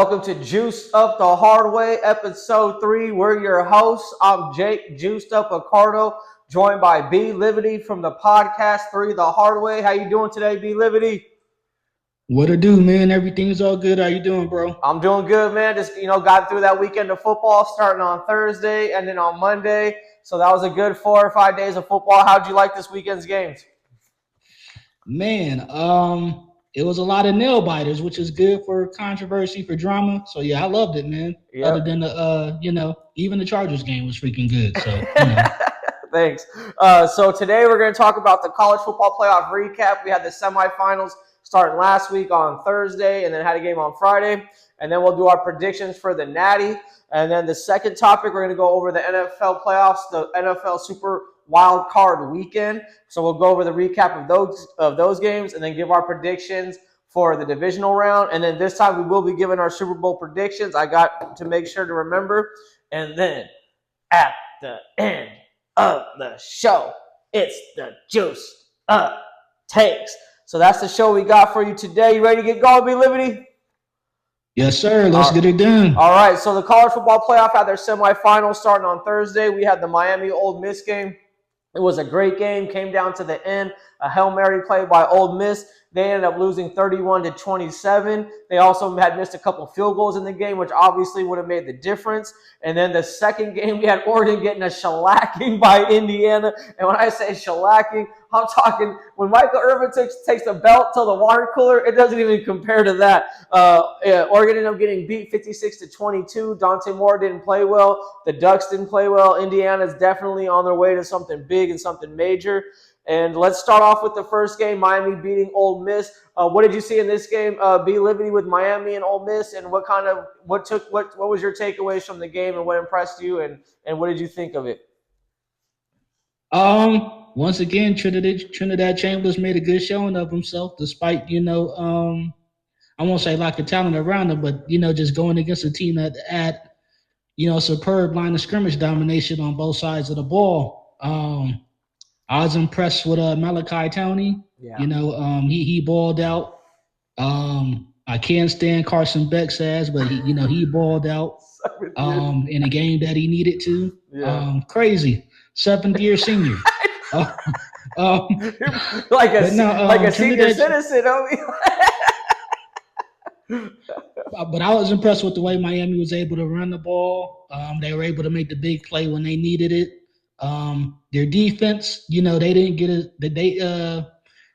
Welcome to Juiced Up the Hard Way, episode 3. We're your hosts. I'm Jake, Juiced Up Accardo, joined by Bee LIVITY from the podcast 3 The Hard Way. How you doing today, Bee LIVITY? What to do, man? Everything's all good. How you doing, bro? I'm doing good, man. Just, got through that weekend of football starting on Thursday and then on Monday. So that was a good 4 or 5 days of football. How'd you like this weekend's games? Man, it was a lot of nail biters, which is good for controversy, for drama. So yeah, I loved it, man. Yep. Other than the, even the Chargers game was freaking good. So Thanks. So today we're going to talk about the college football playoff recap. We had the semifinals starting last week on Thursday, and then had a game on Friday. And then we'll do our predictions for the Natty. And then the second topic, we're going to go over the NFL playoffs, the NFL Super Wild Card Weekend. So we'll go over the recap of those games, and then give our predictions for the divisional round. And then this time we will be giving our Super Bowl predictions. I got to make sure to remember. And then at the end of the show, it's the Juiced Up Takes. So that's the show we got for you today. You ready to get going, Bee LIVITY? Yes, sir. Let's get it done. All right. So the college football playoff had their semifinals starting on Thursday. We had the Miami Ole Miss game. It was a great game. Came down to the end. A Hail Mary play by Ole Miss. They ended up losing 31-27. They also had missed a couple field goals in the game, which obviously would have made the difference. And then the second game, we had Oregon getting a shellacking by Indiana. And when I say shellacking, I'm talking when Michael Irvin takes the belt to the water cooler, it doesn't even compare to that. Oregon ended up getting beat 56-22. Dante Moore didn't play well. The Ducks didn't play well. Indiana's definitely on their way to something big and something major. And let's start off with the first game, Miami beating Ole Miss. What did you see in this game, Bee LIVITY, with Miami and Ole Miss, and what was your takeaways from the game, and what impressed you, and what did you think of it? Once again, Trinidad Chambers made a good showing of himself, despite I won't say lack of talent around him, but just going against a team that had superb line of scrimmage domination on both sides of the ball. I was impressed with Malachi Tony. Yeah. He balled out. I can't stand Carson Beck's ass, but he balled out in a game that he needed to. Yeah. Crazy. 7th-year senior. Like a senior citizen, But I was impressed with the way Miami was able to run the ball. They were able to make the big play when they needed it. Their defense, they didn't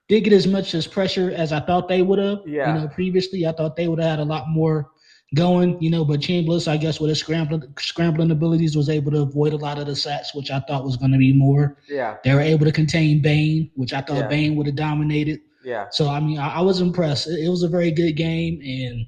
get as much as pressure as I thought they would have. Yeah. Previously I thought they would have had a lot more going. But Chambers, I guess, with his scrambling abilities, was able to avoid a lot of the sacks, which I thought was going to be more. Yeah. They were able to contain Bain, which I thought Bain would have dominated. Yeah. So I was impressed. It was a very good game, and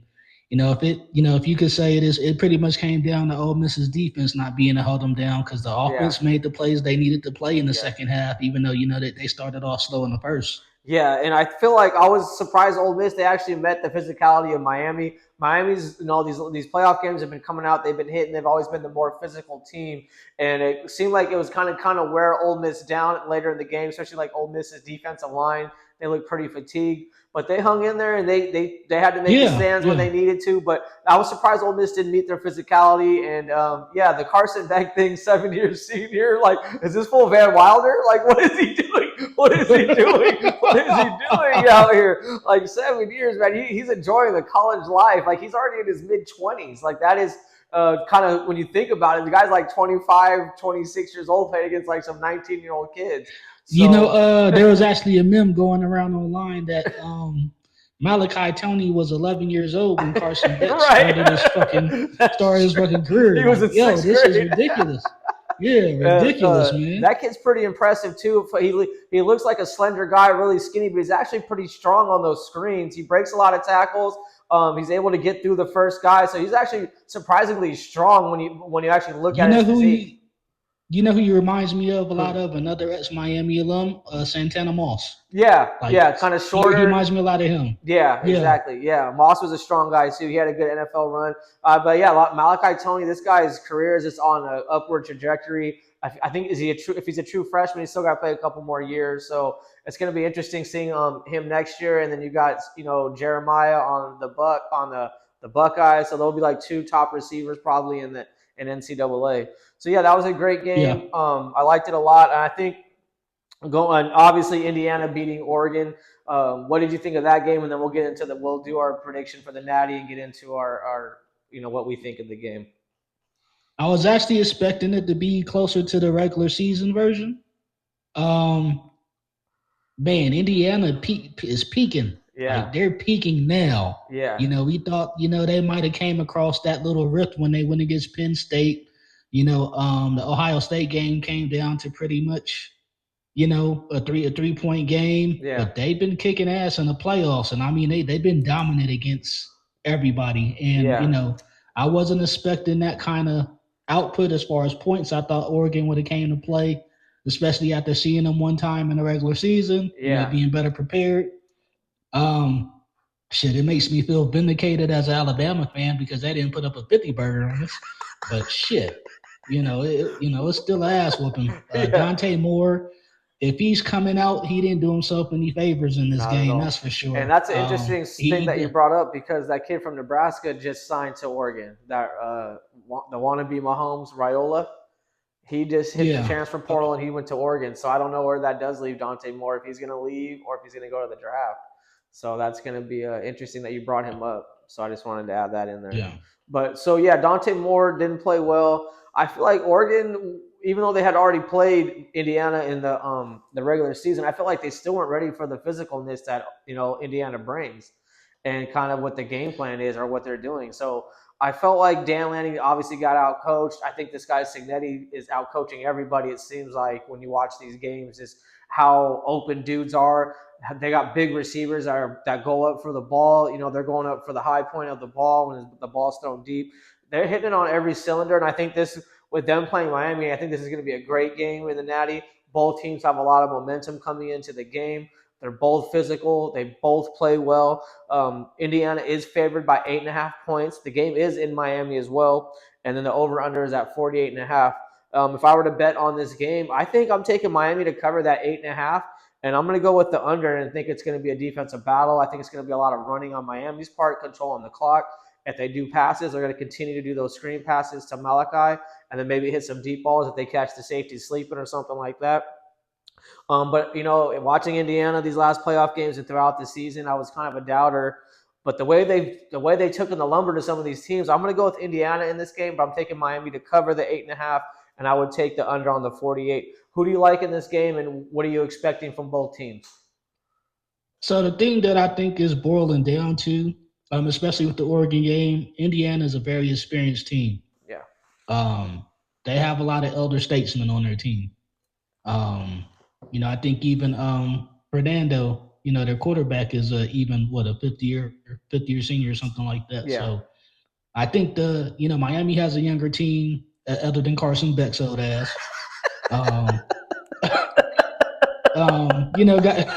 if you could say it pretty much came down to Ole Miss's defense not being able to hold them down, because the offense made the plays they needed to play in the second half, even though they started off slow in the first. Yeah, and I feel like I was surprised Ole Miss, they actually met the physicality of Miami. Miami's, these playoff games have been coming out, they've been hitting, they've always been the more physical team, and it seemed like it was kind of wear Ole Miss down later in the game, especially like Ole Miss's defensive line. They looked pretty fatigued, but they hung in there, and they had to make the stands when they needed to. But I was surprised Ole Miss didn't meet their physicality. And the Carson Beck thing, 7-year senior, like, is this full Van Wilder? Like, what is he doing? What is he doing? What is he doing out here? Like, 7 years, man. He's enjoying the college life. Like, he's already in his mid-20s. Like, that is kind of, when you think about it, the guy's like 25, 26 years old playing against like some 19-year-old kids. So, there was actually a meme going around online that Malachi Tony was 11 years old when Carson Beck started his fucking career. He was in sixth grade. This is ridiculous. Yeah, ridiculous, man. That kid's pretty impressive too. He looks like a slender guy, really skinny, but he's actually pretty strong on those screens. He breaks a lot of tackles. He's able to get through the first guy, so he's actually surprisingly strong when you actually look at his physique. You know who he reminds me of a lot of? Another ex-Miami alum, Santana Moss. Yeah, kind of shorter. He reminds me a lot of him. Yeah, exactly. Yeah, Moss was a strong guy too. He had a good NFL run. But yeah, Malachi Tony, this guy's career is just on an upward trajectory. I think if he's a true freshman, he's still got to play a couple more years. So it's going to be interesting seeing him next year. And then you got Jeremiah on the the Buckeyes. So there'll be like two top receivers probably in NCAA. So yeah, that was a great Yeah. game. I liked it a lot, and I think going obviously Indiana beating Oregon. What did you think of that game? And then we'll do our prediction for the Natty and get into our what we think of the game. I was actually expecting it to be closer to the regular season version. Um, Man, Indiana is peaking. Yeah, Like they're peaking now. yeah, We thought, they might have came across that little rift when they went against Penn State. The Ohio State game came down to pretty much, a 3 point game, yeah, but they've been kicking ass in the playoffs, and I mean they've been dominant against everybody. And yeah, I wasn't expecting that kind of output as far as points. I thought Oregon would have came to play, especially after seeing them one time in the regular season. yeah. Being better prepared. Um, Shit, it makes me feel vindicated as an Alabama fan because they didn't put up a 50 burger on us. But shit, it's still an ass whooping. Yeah. Dante Moore, if he's coming out, he didn't do himself any favors in this Not at game. all. That's for And sure. that's an interesting thing He that you did. brought up because that kid from Nebraska just signed to Oregon. That the wannabe Mahomes Raiola. He just hit the Yeah. transfer portal and he went to Oregon. So I don't know where that does leave Dante Moore if he's going to leave or if he's going to go to the draft. So that's going to be interesting that you brought him up. So I just wanted to add that in there. Yeah. But so yeah, Dante Moore didn't play well. I feel like Oregon, even though they had already played Indiana in the regular season, I feel like they still weren't ready for the physicalness that Indiana brings, and kind of what the game plan is or what they're doing. So I felt like Dan Lanning obviously got out coached. I think this guy Signetti is out coaching everybody. It seems like when you watch these games, just how open dudes are. They got big receivers that go up for the ball. They're going up for the high point of the ball when the ball's thrown deep. They're hitting it on every cylinder, and I think this with them playing Miami, I think this is going to be a great game in the Natty. Both teams have a lot of momentum coming into the game. They're both physical. They both play well. Indiana is favored by 8.5 points. The game is in Miami as well, and then the over/under is at 48.5. If I were to bet on this game, I think I'm taking Miami to cover that 8.5. And I'm going to go with the under and think it's going to be a defensive battle. I think it's going to be a lot of running on Miami's part, control on the clock. If they do passes, they're going to continue to do those screen passes to Malachi and then maybe hit some deep balls if they catch the safety sleeping or something like that. But watching Indiana these last playoff games and throughout the season, I was kind of a doubter. But the way they took in the lumber to some of these teams, I'm going to go with Indiana in this game, but I'm taking Miami to cover the 8.5, and I would take the under on the 48. Who do you like in this game, and what are you expecting from both teams? So the thing that I think is boiling down to, especially with the Oregon game, Indiana is a very experienced team. Yeah. Um, they have a lot of elder statesmen on their team. Um, I think even Fernando, their quarterback is even a 50 year senior or something like that. Yeah. So I think Miami has a younger team other than Carson Beck's old ass. Um, got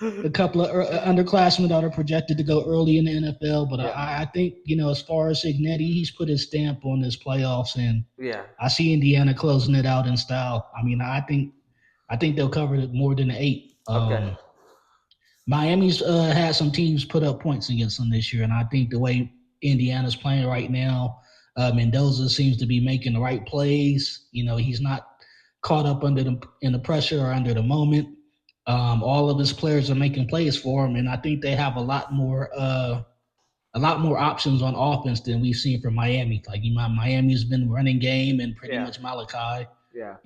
a couple of underclassmen that are projected to go early in the NFL. But Yeah. I think, as far as Signetti, he's put his stamp on this playoffs, and Yeah. I see Indiana closing it out in style. I mean, I think they'll cover it more than 8. Okay. Miami's had some teams put up points against them this year, and I think the way Indiana's playing right now, Mendoza seems to be making the right plays. He's not caught up in the pressure or under the moment. All of his players are making plays for him, and I think they have a lot more options on offense than we've seen from Miami. Like Miami's been running game and pretty Yeah. much Malachi. Yeah.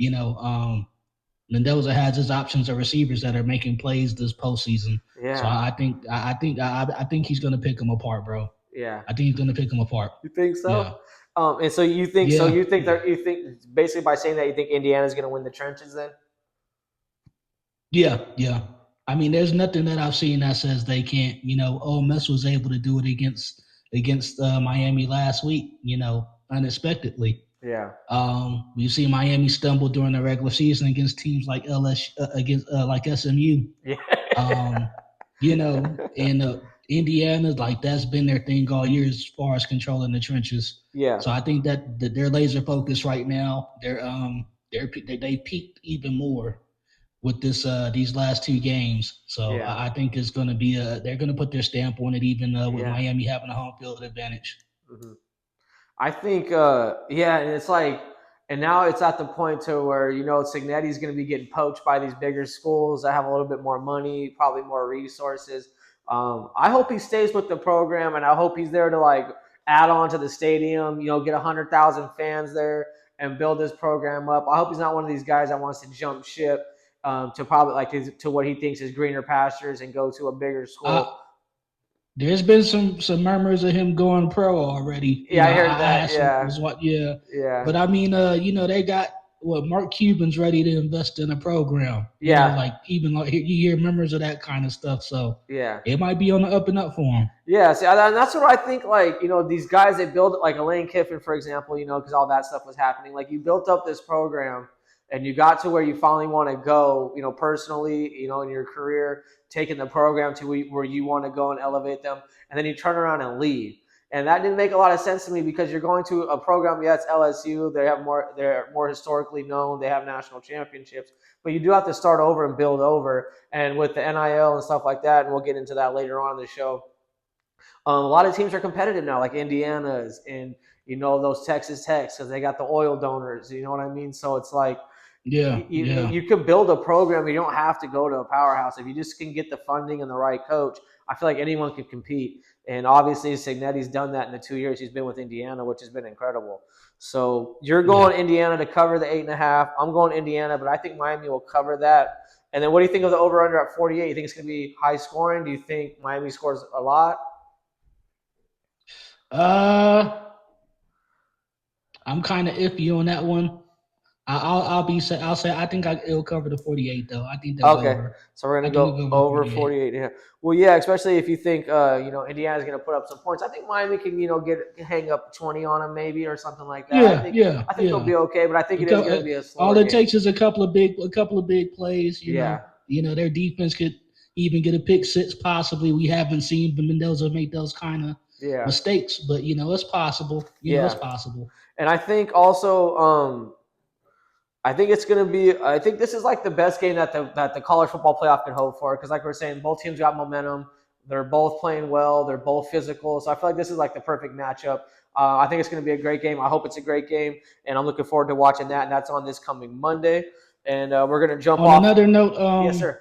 Mendoza has his options of receivers that are making plays this postseason. Yeah. So I think he's gonna pick them apart, bro. Yeah. I think he's gonna pick them apart. You think so? Yeah. And so you think Yeah. you think basically by saying that you think Indiana's going to win the trenches then? Yeah. I mean, there's nothing that I've seen that says they can't. Ole Miss was able to do it against Miami last week. Unexpectedly. Yeah. We've seen Miami stumble during the regular season against teams like like SMU. Yeah. And Indiana, like that's been their thing all year as far as controlling the trenches. Yeah. So I think that they're laser focused right now. They peaked even more with this these last two games. So Yeah. I think it's going to be they're going to put their stamp on it, even with Yeah. Miami having a home field advantage. Hmm. I think, yeah, and it's like, and now it's at the point to where Cignetti's going to be getting poached by these bigger schools that have a little bit more money, probably more resources. I hope he stays with the program, and I hope he's there to like add on to the stadium. Get 100,000 fans there and build this program up. I hope he's not one of these guys that wants to jump ship to probably like to what he thinks is greener pastures and go to a bigger Uh, school. there's been some murmurs of him going pro already. Yeah, I heard I that. had some Yeah, was what yeah, yeah, but I mean they got Mark Cuban's ready to invest in a program. yeah, Like even like you hear murmurs of that kind of stuff. So yeah. it might be on the up and up for him. Yeah, see, and that's what I think. Like, these guys they build like Elaine Kiffin, for example. Because all that stuff was happening. Like, you built up this program, and you got to where you finally want to go. Personally, in your career, taking the program to where you want to go and elevate them, and then you turn around and leave. And that didn't make a lot of sense to me because you're going to a program. Yeah, it's LSU. They're more historically known. They have national championships, but you do have to start over and build over. And with the NIL and stuff like that, and we'll get into that later on in the show. A lot of teams are competitive now, like Indiana's and those Texas Techs because they got the oil donors. You know what I mean? So it's like Yeah, you could build a program. You don't have to go to a powerhouse if you just can get the funding and the right coach. I feel like anyone can compete. And obviously, Cignetti's done that in the 2 years he's been with Indiana, which has been incredible. So you're yeah. going Indiana to cover the 8.5. I'm going Indiana, but I think Miami will cover that. And then what do you think of the over/under at 48? You think it's going to be high scoring? Do you think Miami scores a lot? Uh, I'm kind of iffy on that one. I'll say I think it'll cover the 48 though. I think they'll go Okay, over. so we're I gonna think they'll go go over over 48. 48. Yeah. Well, yeah, especially if you think Indiana's gonna put up some points. I think Miami can hang up 20 on them maybe or something like that. Yeah, yeah, I think they'll yeah. be okay, but I think it is gonna be a All slower it game. takes is a couple of big plays. Yeah, Their defense could even get a pick six. Possibly, we haven't seen Mendoza make those kind of yeah, mistakes, but it's possible. It's yeah. possible. And I think also I think it's going to be. I think this is like the best game that the college football playoff can hope for because, like we're saying, both teams got momentum. They're both playing well. They're both physical. So I feel like this is like the perfect matchup. I think it's going to be a great game. I hope it's a great game, and I'm looking forward to watching that. And that's on this coming Monday. And we're going to jump On off. another note, Yes, sir.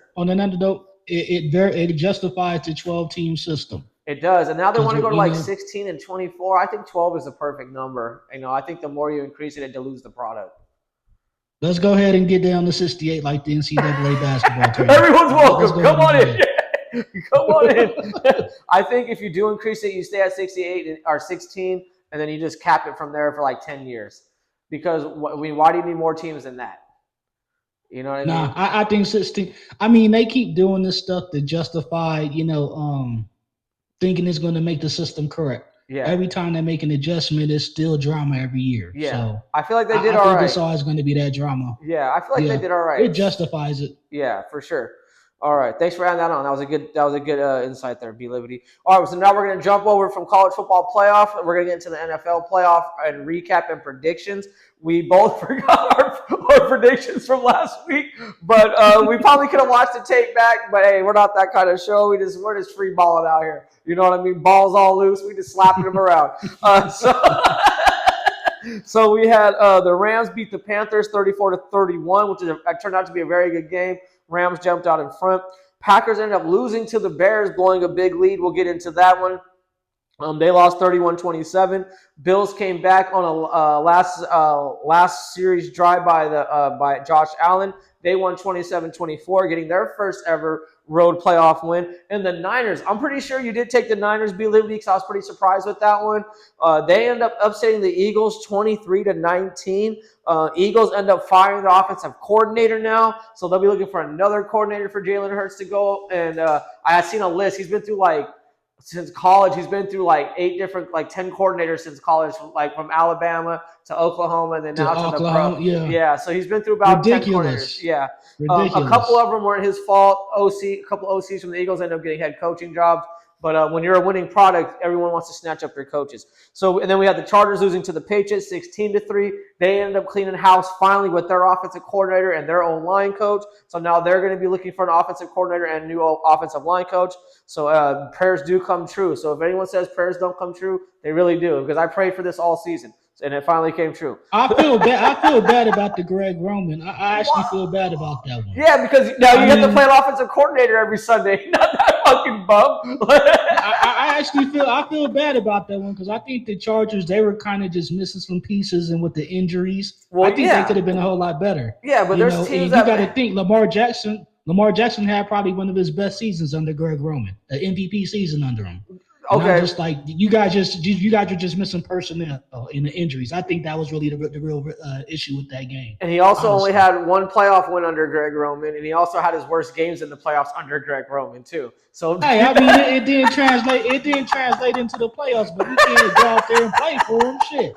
it justifies the 12 team system It does. And now they because want to go to like 16 and 24. I think 12 is the perfect number. I think the more you increase it, it dilutes the product. let's go ahead and get down to 68 like the NCAA basketball tournament. Everyone's welcome. Come on in. Yeah. Come on in. I think if you do increase it, you stay at 68 or 16, and then you just cap it from there for like 10 years. Because why do you need more teams than that? You know what I mean? I think 16. I mean, they keep doing this stuff to justify, thinking it's going to make the system correct. Yeah. Every time they make an adjustment, it's still drama every year. Yeah. So I feel like they did I all think right. it's always going to be that drama. Yeah, I feel like they did all right. It justifies it. Yeah, for sure. All right, thanks for adding that on. That was a good insight there, B Liberty. All right, so now we're going to jump over from college football playoff, and we're going to get into the NFL playoff and recap and predictions. We both forgot our predictions from last week, but we probably could have watched the tape back. But hey, we're not that kind of show. We're just free balling out here. You know what I mean? Balls all loose. We just slapping them around. So we had the Rams beat the Panthers 34-31, which turned out to be a very good game. Rams jumped out in front. Packers ended up losing to the Bears, blowing a big lead. We'll get into that one. They lost 31-27. Bills came back on a last series drive by Josh Allen. They won 27-24, getting their first ever road playoff win. And the Niners, I'm pretty sure you did take the Niners B Liberty because I was pretty surprised with that one. They end up upsetting the Eagles 23-19. Eagles end up firing their offensive coordinator now, so they'll be looking for another coordinator for Jalen Hurts to go. And I had seen a list. He's been through since college, he's been through 10 coordinators since college, from Alabama to Oklahoma, and then now to the pro. Yeah, so he's been through about 10 coordinators. Yeah, a couple of them weren't his fault. A couple OCs from the Eagles ended up getting head coaching jobs. But when you're a winning product, everyone wants to snatch up their coaches. So, and then we had the Chargers losing to the Patriots 16-3. They ended up cleaning house finally with their offensive coordinator and their own line coach. So now they're going to be looking for an offensive coordinator and a new offensive line coach. So prayers do come true. So if anyone says prayers don't come true, they really do, because I prayed for this all season, and it finally came true. I feel bad about the Greg Roman. I actually feel bad about that one. Yeah, because now you have to play an offensive coordinator every Sunday. Not that fucking bum. I feel bad about that one, because I think the Chargers, they were kind of just missing some pieces, and with the injuries, I think they could have been a whole lot better. Yeah, but there's teams and you got to think Lamar Jackson had probably one of his best seasons under Greg Roman, the MVP season under him. Okay. I'm just like, you guys are just missing personnel in the injuries. I think that was really the real issue with that game. And he also only had one playoff win under Greg Roman, and he also had his worst games in the playoffs under Greg Roman too. So hey, I mean, it didn't translate. It didn't translate into the playoffs, but he can't go out there and play for him. Shit.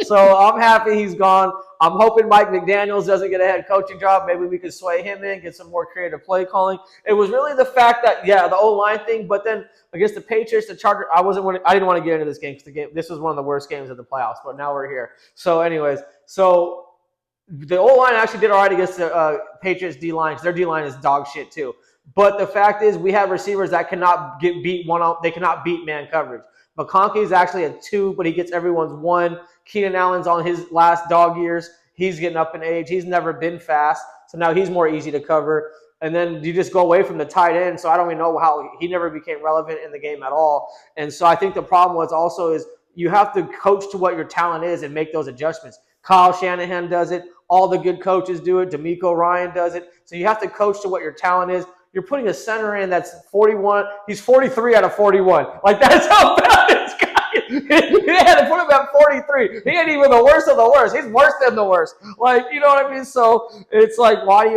So I'm happy he's gone. I'm hoping Mike McDaniels doesn't get a head coaching job. Maybe we could sway him in, get some more creative play calling. It was really the fact that, the O-line thing, but then against the Patriots, the Chargers, I didn't want to get into this game because this was one of the worst games of the playoffs, but now we're here. So anyways, the O-line actually did all right against the Patriots D-line, because their D-line is dog shit too. But the fact is, we have receivers that cannot get beat they cannot beat man coverage. McConkey is actually a 2, but he gets everyone's 1. Keenan Allen's on his last dog years. He's getting up in age. He's never been fast, so now he's more easy to cover. And then you just go away from the tight end, so I don't even know how he never became relevant in the game at all. And so I think the problem is you have to coach to what your talent is and make those adjustments. Kyle Shanahan does it. All the good coaches do it. DeMeco Ryan does it. So you have to coach to what your talent is. You're putting a center in that's 41. He's 43 out of 41. Like, that's how bad this guy is. They had to put him at 43. He ain't even the worst of the worst. He's worse than the worst. Like, you know what I mean? So it's like, why do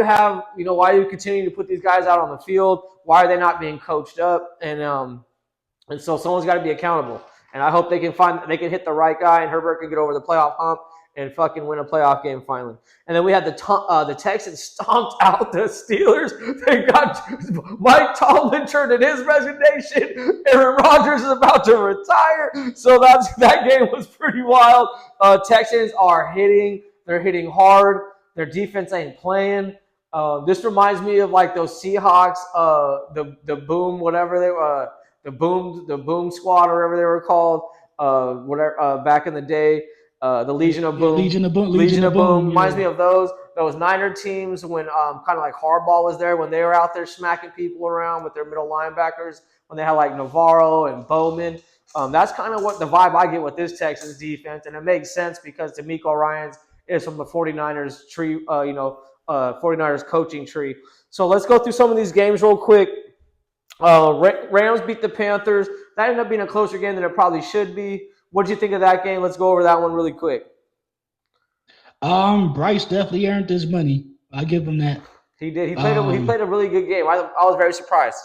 you continue to put these guys out on the field? Why are they not being coached up? And so someone's got to be accountable. And I hope they can hit the right guy, and Herbert can get over the playoff hump and fucking win a playoff game finally. And then we had the Texans stomped out the Steelers. They got Mike Tomlin turned in his resignation. Aaron Rodgers is about to retire. So that game was pretty wild. Texans are hitting. They're hitting hard. Their defense ain't playing. This reminds me of like those Seahawks, the boom, whatever they were, the boom squad, or whatever they were called, back in the day. The Legion of Boom. Legion of Boom. Reminds me of those Niner teams when kind of like Harbaugh was there, when they were out there smacking people around with their middle linebackers, when they had like Navarro and Bowman. That's kind of what the vibe I get with this Texans defense, and it makes sense because DeMeco Ryans is from the 49ers tree, 49ers coaching tree. So let's go through some of these games real quick. Rams beat the Panthers. That ended up being a closer game than it probably should be. What did you think of that game? Let's go over that one really quick. Bryce definitely earned his money. I give him that. He did. He played a really good game. I was very surprised.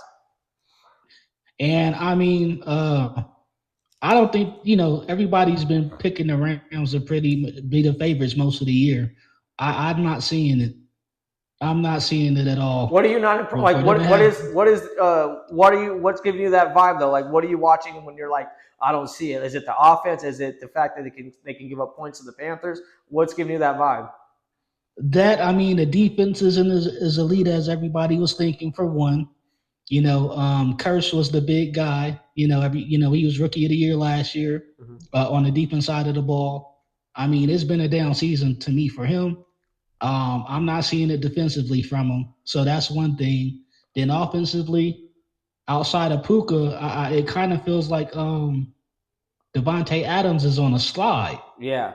And I mean, I don't think everybody's been picking the Rams to be the favorites most of the year. I'm not seeing it. I'm not seeing it at all. What are you not like? What's giving you that vibe though? Like, what are you watching when you're like, I don't see it? Is it the offense? Is it the fact that they can give up points to the Panthers? What's giving you that vibe? The defense isn't as elite as everybody was thinking. For one, Curse was the big guy. He was Rookie of the Year last year on the defense side of the ball. I mean, it's been a down season to me for him. I'm not seeing it defensively from him, so that's one thing. Then offensively, outside of Puka, it kind of feels like Devontae Adams is on a slide. Yeah.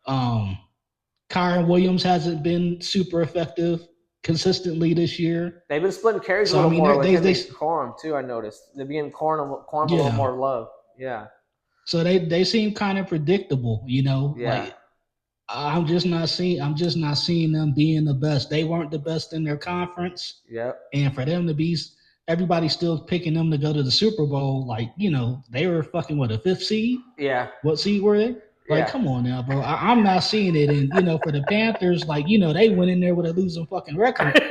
Kyron Williams hasn't been super effective consistently this year. They've been splitting carries a little more with him and Corum too. I noticed they're being Corum a little more love. Yeah. So they seem kind of predictable, Yeah. Like, I'm just not seeing them being the best. They weren't the best in their conference. Yep. And for them to be, everybody's still picking them to go to the Super Bowl. Like, they were fucking a 5th seed. Yeah. What seed were they? Like, come on now, bro. I'm not seeing it. And for the Panthers, like, they went in there with a losing fucking record.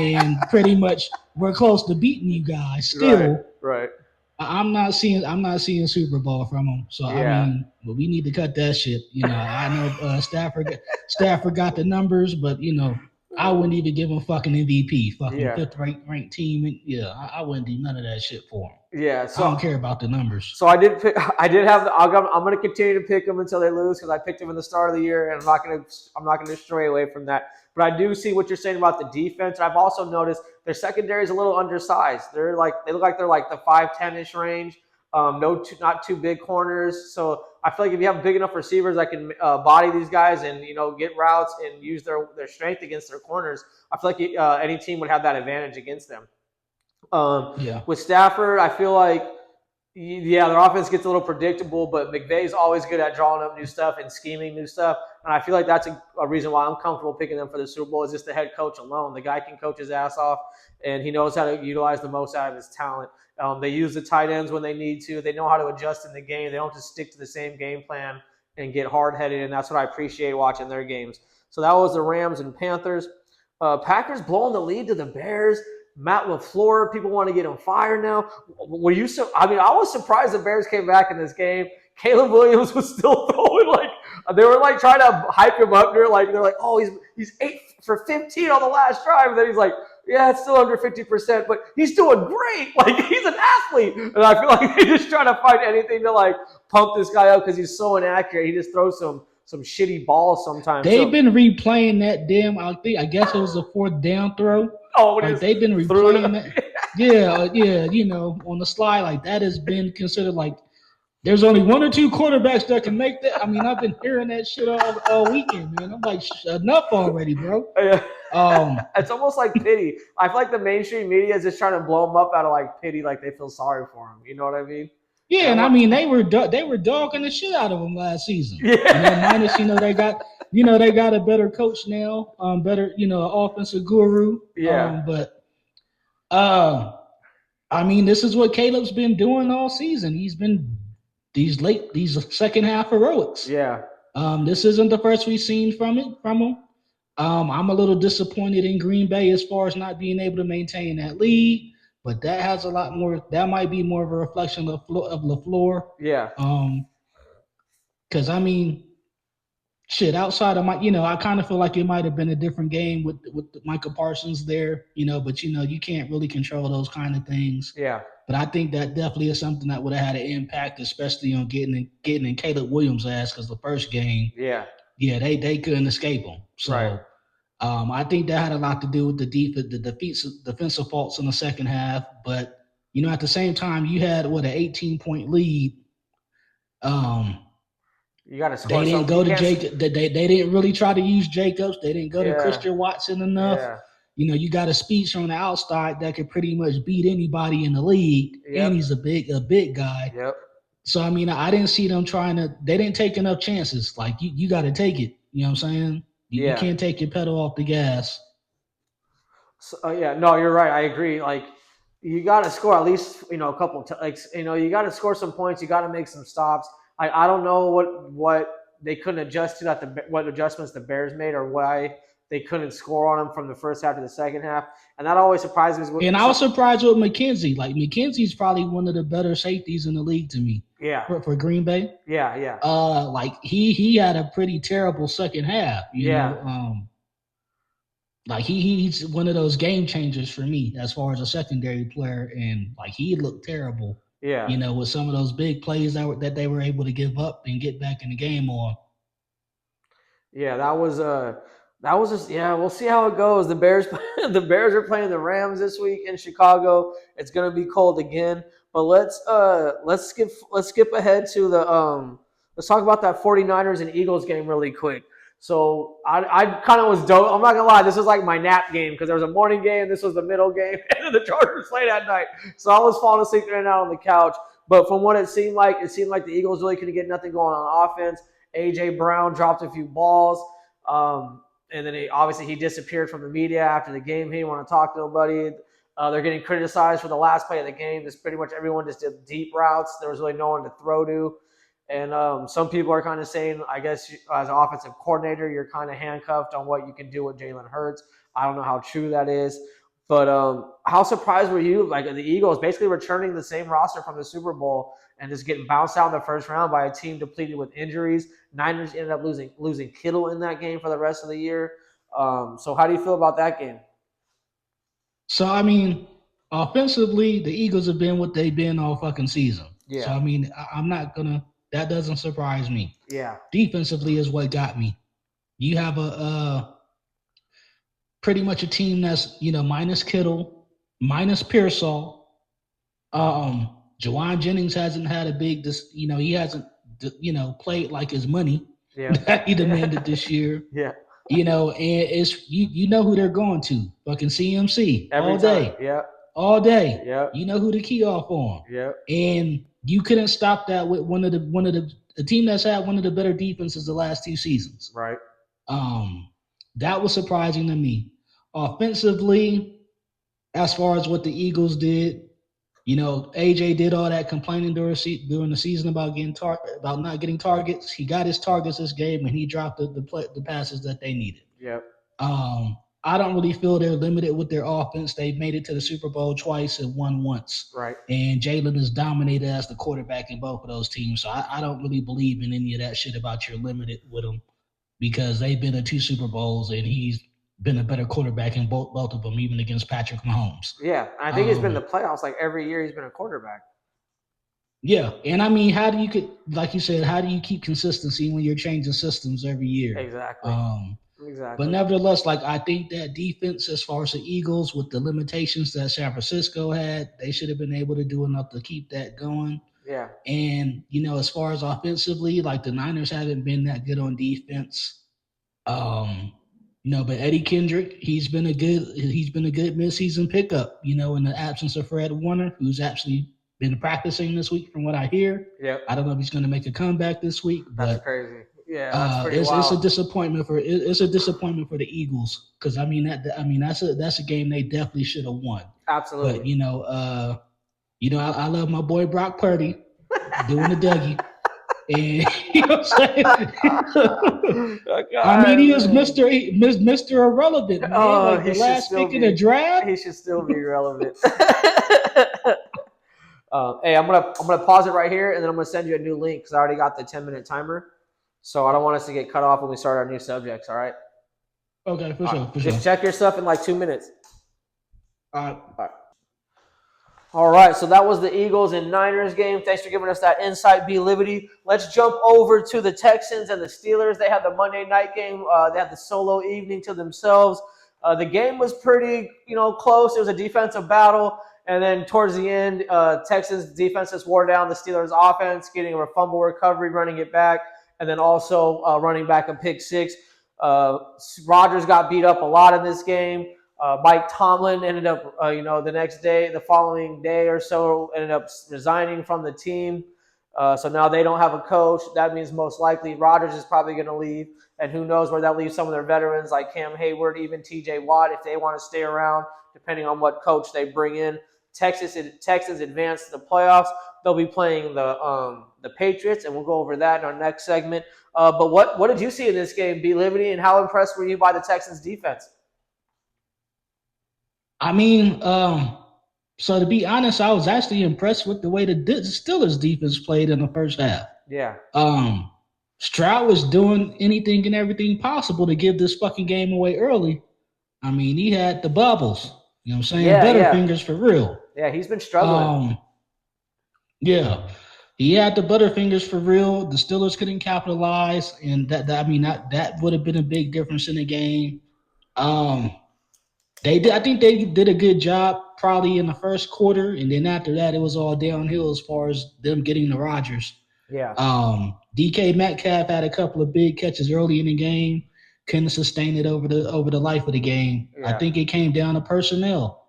and pretty much we're close to beating you guys. Right, Still, right. I'm not seeing Super Bowl from them. So I Yeah, mean, but we need to cut that shit. I know Stafford got the numbers, but I wouldn't even give him fucking MVP, fucking yeah, fifth ranked team. Yeah, I wouldn't do none of that shit for him. yeah. I don't care about the numbers. So I did pick. I did have the. I'm going to continue to pick them until they lose because I picked them in the start of the year, and I'm not going to stray away from that. But I do see what you're saying about the defense. I've also noticed their secondary is a little undersized. They look like they're like the 5'10" range. Not too big corners. So I feel like if you have big enough receivers that can body these guys and get routes and use their strength against their corners, I feel like any team would have that advantage against them. Yeah. With Stafford, I feel like their offense gets a little predictable, but McVay's always good at drawing up new stuff and scheming new stuff. And I feel like that's a reason why I'm comfortable picking them for the Super Bowl is just the head coach alone. The guy can coach his ass off, and he knows how to utilize the most out of his talent. They use the tight ends when they need to. They know how to adjust in the game. They don't just stick to the same game plan and get hard-headed, and that's what I appreciate watching their games. So that was the Rams and Panthers. Packers blowing the lead to the Bears. Matt LaFleur, people want to get him fired now. Were you so? I mean, I was surprised the Bears came back in this game. Caleb Williams was still throwing they were like trying to hype him up. They're like, oh, he's 8 for 15 on the last drive, and then he's like, yeah, it's still under 50%, but he's doing great. Like he's an athlete, and I feel like they just trying to find anything to pump this guy up because he's so inaccurate. He just throws some shitty balls sometimes. They've been replaying that damn. I guess it was a fourth down throw. They've been replaying that. Yeah, on the slide, that has been considered there's only one or two quarterbacks that can make that. I mean, I've been hearing that shit all weekend, man. I'm like, enough already, bro. Yeah. It's almost like pity. I feel like the mainstream media is just trying to blow him up out of pity, like they feel sorry for him. You know what I mean? Yeah, and I mean they were dogging the shit out of him last season. Yeah. Minus they got a better coach now, better offensive guru. Yeah. But I mean this is what Caleb's been doing all season. He's been these second half heroics. Yeah. This isn't the first we've seen from him. I'm a little disappointed in Green Bay as far as not being able to maintain that lead. But that has a lot more. That might be more of a reflection of LaFleur. Yeah. Because I mean, shit. Outside of I kind of feel like it might have been a different game with Michael Parsons there. But you can't really control those kind of things. Yeah. But I think that definitely is something that would have had an impact, especially on getting in Caleb Williams' ass. Because the first game, they couldn't escape him. So. Right. I think that had a lot to do with the defensive faults in the second half. But at the same time, you had an 18-point lead. You got to score. They didn't go to Jacob. They didn't really try to use Jacobs. They didn't go to Christian Watson enough. Yeah. You got a speedster on the outside that could pretty much beat anybody in the league, and he's a big guy. Yep. So I mean, I didn't see them trying to. They didn't take enough chances. You got to take it. You know what I'm saying? You can't take your pedal off the gas. So, no, you're right. I agree. You got to score at least a couple. You got to score some points. You got to make some stops. I don't know what they couldn't adjust to what adjustments the Bears made or why they couldn't score on them from the first half to the second half, and that always surprises me. And I was surprised with McKenzie. McKenzie's probably one of the better safeties in the league to me. Yeah. For Green Bay. Yeah. He had a pretty terrible second half. You know, he's one of those game changers for me as far as a secondary player, and he looked terrible. Yeah. With some of those big plays that they were able to give up and get back in the game on. Yeah, that was just we'll see how it goes. The Bears are playing the Rams this week in Chicago. It's gonna be cold again. But let's skip ahead to the let's talk about that 49ers and Eagles game really quick. So I kind of was dope. I'm not gonna lie, this was like my nap game because there was a morning game, this was the middle game, and the Chargers played at night. So I was falling asleep in and out on the couch. But from what it seemed like the Eagles really couldn't get nothing going on offense. AJ Brown dropped a few balls. And then he disappeared from the media after the game. He didn't want to talk to nobody. They're getting criticized for the last play of the game. Just pretty much everyone just did deep routes. There was really no one to throw to. And some people are kind of saying, I guess as an offensive coordinator, you're kind of handcuffed on what you can do with Jalen Hurts. I don't know how true that is. But how surprised were you? Like the Eagles basically returning the same roster from the Super Bowl and just getting bounced out in the first round by a team depleted with injuries. Niners ended up losing Kittle in that game for the rest of the year. So how do you feel about that game? So I mean, offensively, the Eagles have been what they've been all fucking season. So Yeah, I mean, I'm not gonna. That doesn't surprise me. yeah, Defensively is what got me. You have a pretty much a team that's minus Kittle, minus Pearsall. Jawan Jennings hasn't had a big he hasn't played like his money yeah, that he demanded this year. yeah. And it's you know who they're going to. Fucking CMC Every all time. day. Yeah, All day. yeah, You know who to key off on. yeah. And you couldn't stop that with one of the team that's had one of the better defenses the last 2 seasons. Right. Um, that was surprising to me. Offensively, as far as what the Eagles did, AJ did all that complaining during the season about about not getting targets. He got his targets this game, and he dropped the passes that they needed. Yep. I don't really feel they're limited with their offense. They've made it to the Super Bowl twice and won once. Right. And Jalen is dominated as the quarterback in both of those teams. So I don't really believe in any of that shit about you're limited with them because they've been in 2 Super Bowls and he's been a better quarterback in both of them, even against Patrick Mahomes. Yeah, I think he's been in the playoffs like every year. He's been a quarterback. Yeah, and I mean, how do you like you said, how do you keep consistency when you're changing systems every year? Exactly. Exactly. But nevertheless, like I think that defense, as far as the Eagles, with the limitations that San Francisco had, they should have been able to do enough to keep that going. Yeah. And as far as offensively, like the Niners haven't been that good on defense. But Eddie Kendrick, he's been a good midseason pickup. In the absence of Fred Warner, who's actually been practicing this week, from what I hear. Yep. I don't know if he's going to make a comeback this week, That's but crazy. Yeah, that's pretty it's wild. a disappointment for the Eagles because I mean that's a game they definitely should have won. Absolutely. But I love my boy Brock Purdy doing the Dougie. And you know what I'm saying? I mean, he is Mr. Irrelevant, man. Like the last pick in the draft. He should still be relevant. Hey, I'm gonna pause it right here, and then I'm gonna send you a new link because I already got the 10-minute timer. So I don't want us to get cut off when we start our new subjects. All right. Okay, for sure. Just check your stuff in like 2 minutes. All right. All right, so that was the Eagles and Niners game. Thanks for giving us that insight, Bee LIVITY. Let's jump over to the Texans and the Steelers. They had the Monday night game. They had the solo evening to themselves. The game was pretty, close. It was a defensive battle. And then towards the end, Texans defense just wore down the Steelers offense, getting a fumble recovery, running it back, and then also running back a pick six. Rodgers got beat up a lot in this game. Mike Tomlin ended up, the following day or so, ended up resigning from the team. So now they don't have a coach. That means most likely Rodgers is probably going to leave. And who knows where that leaves some of their veterans like Cam Hayward, even TJ Watt, if they want to stay around, depending on what coach they bring in. Texans advance to the playoffs. They'll be playing the Patriots, and we'll go over that in our next segment. But what did you see in this game, Bee LIVITY, and how impressed were you by the Texans defense? I mean, so to be honest, I was actually impressed with the way the Steelers defense played in the first half. Yeah. Stroud was doing anything and everything possible to give this fucking game away early. I mean, he had the bubbles. You know what I'm saying? Butterfingers for real. Yeah, he's been struggling. Yeah. He had the Butterfingers for real. The Steelers couldn't capitalize, and that would have been a big difference in the game. I think they did a good job probably in the first quarter, and then after that, it was all downhill as far as them getting to Rodgers. Yeah. DK Metcalf had a couple of big catches early in the game, couldn't sustain it over the life of the game. Yeah. I think it came down to personnel,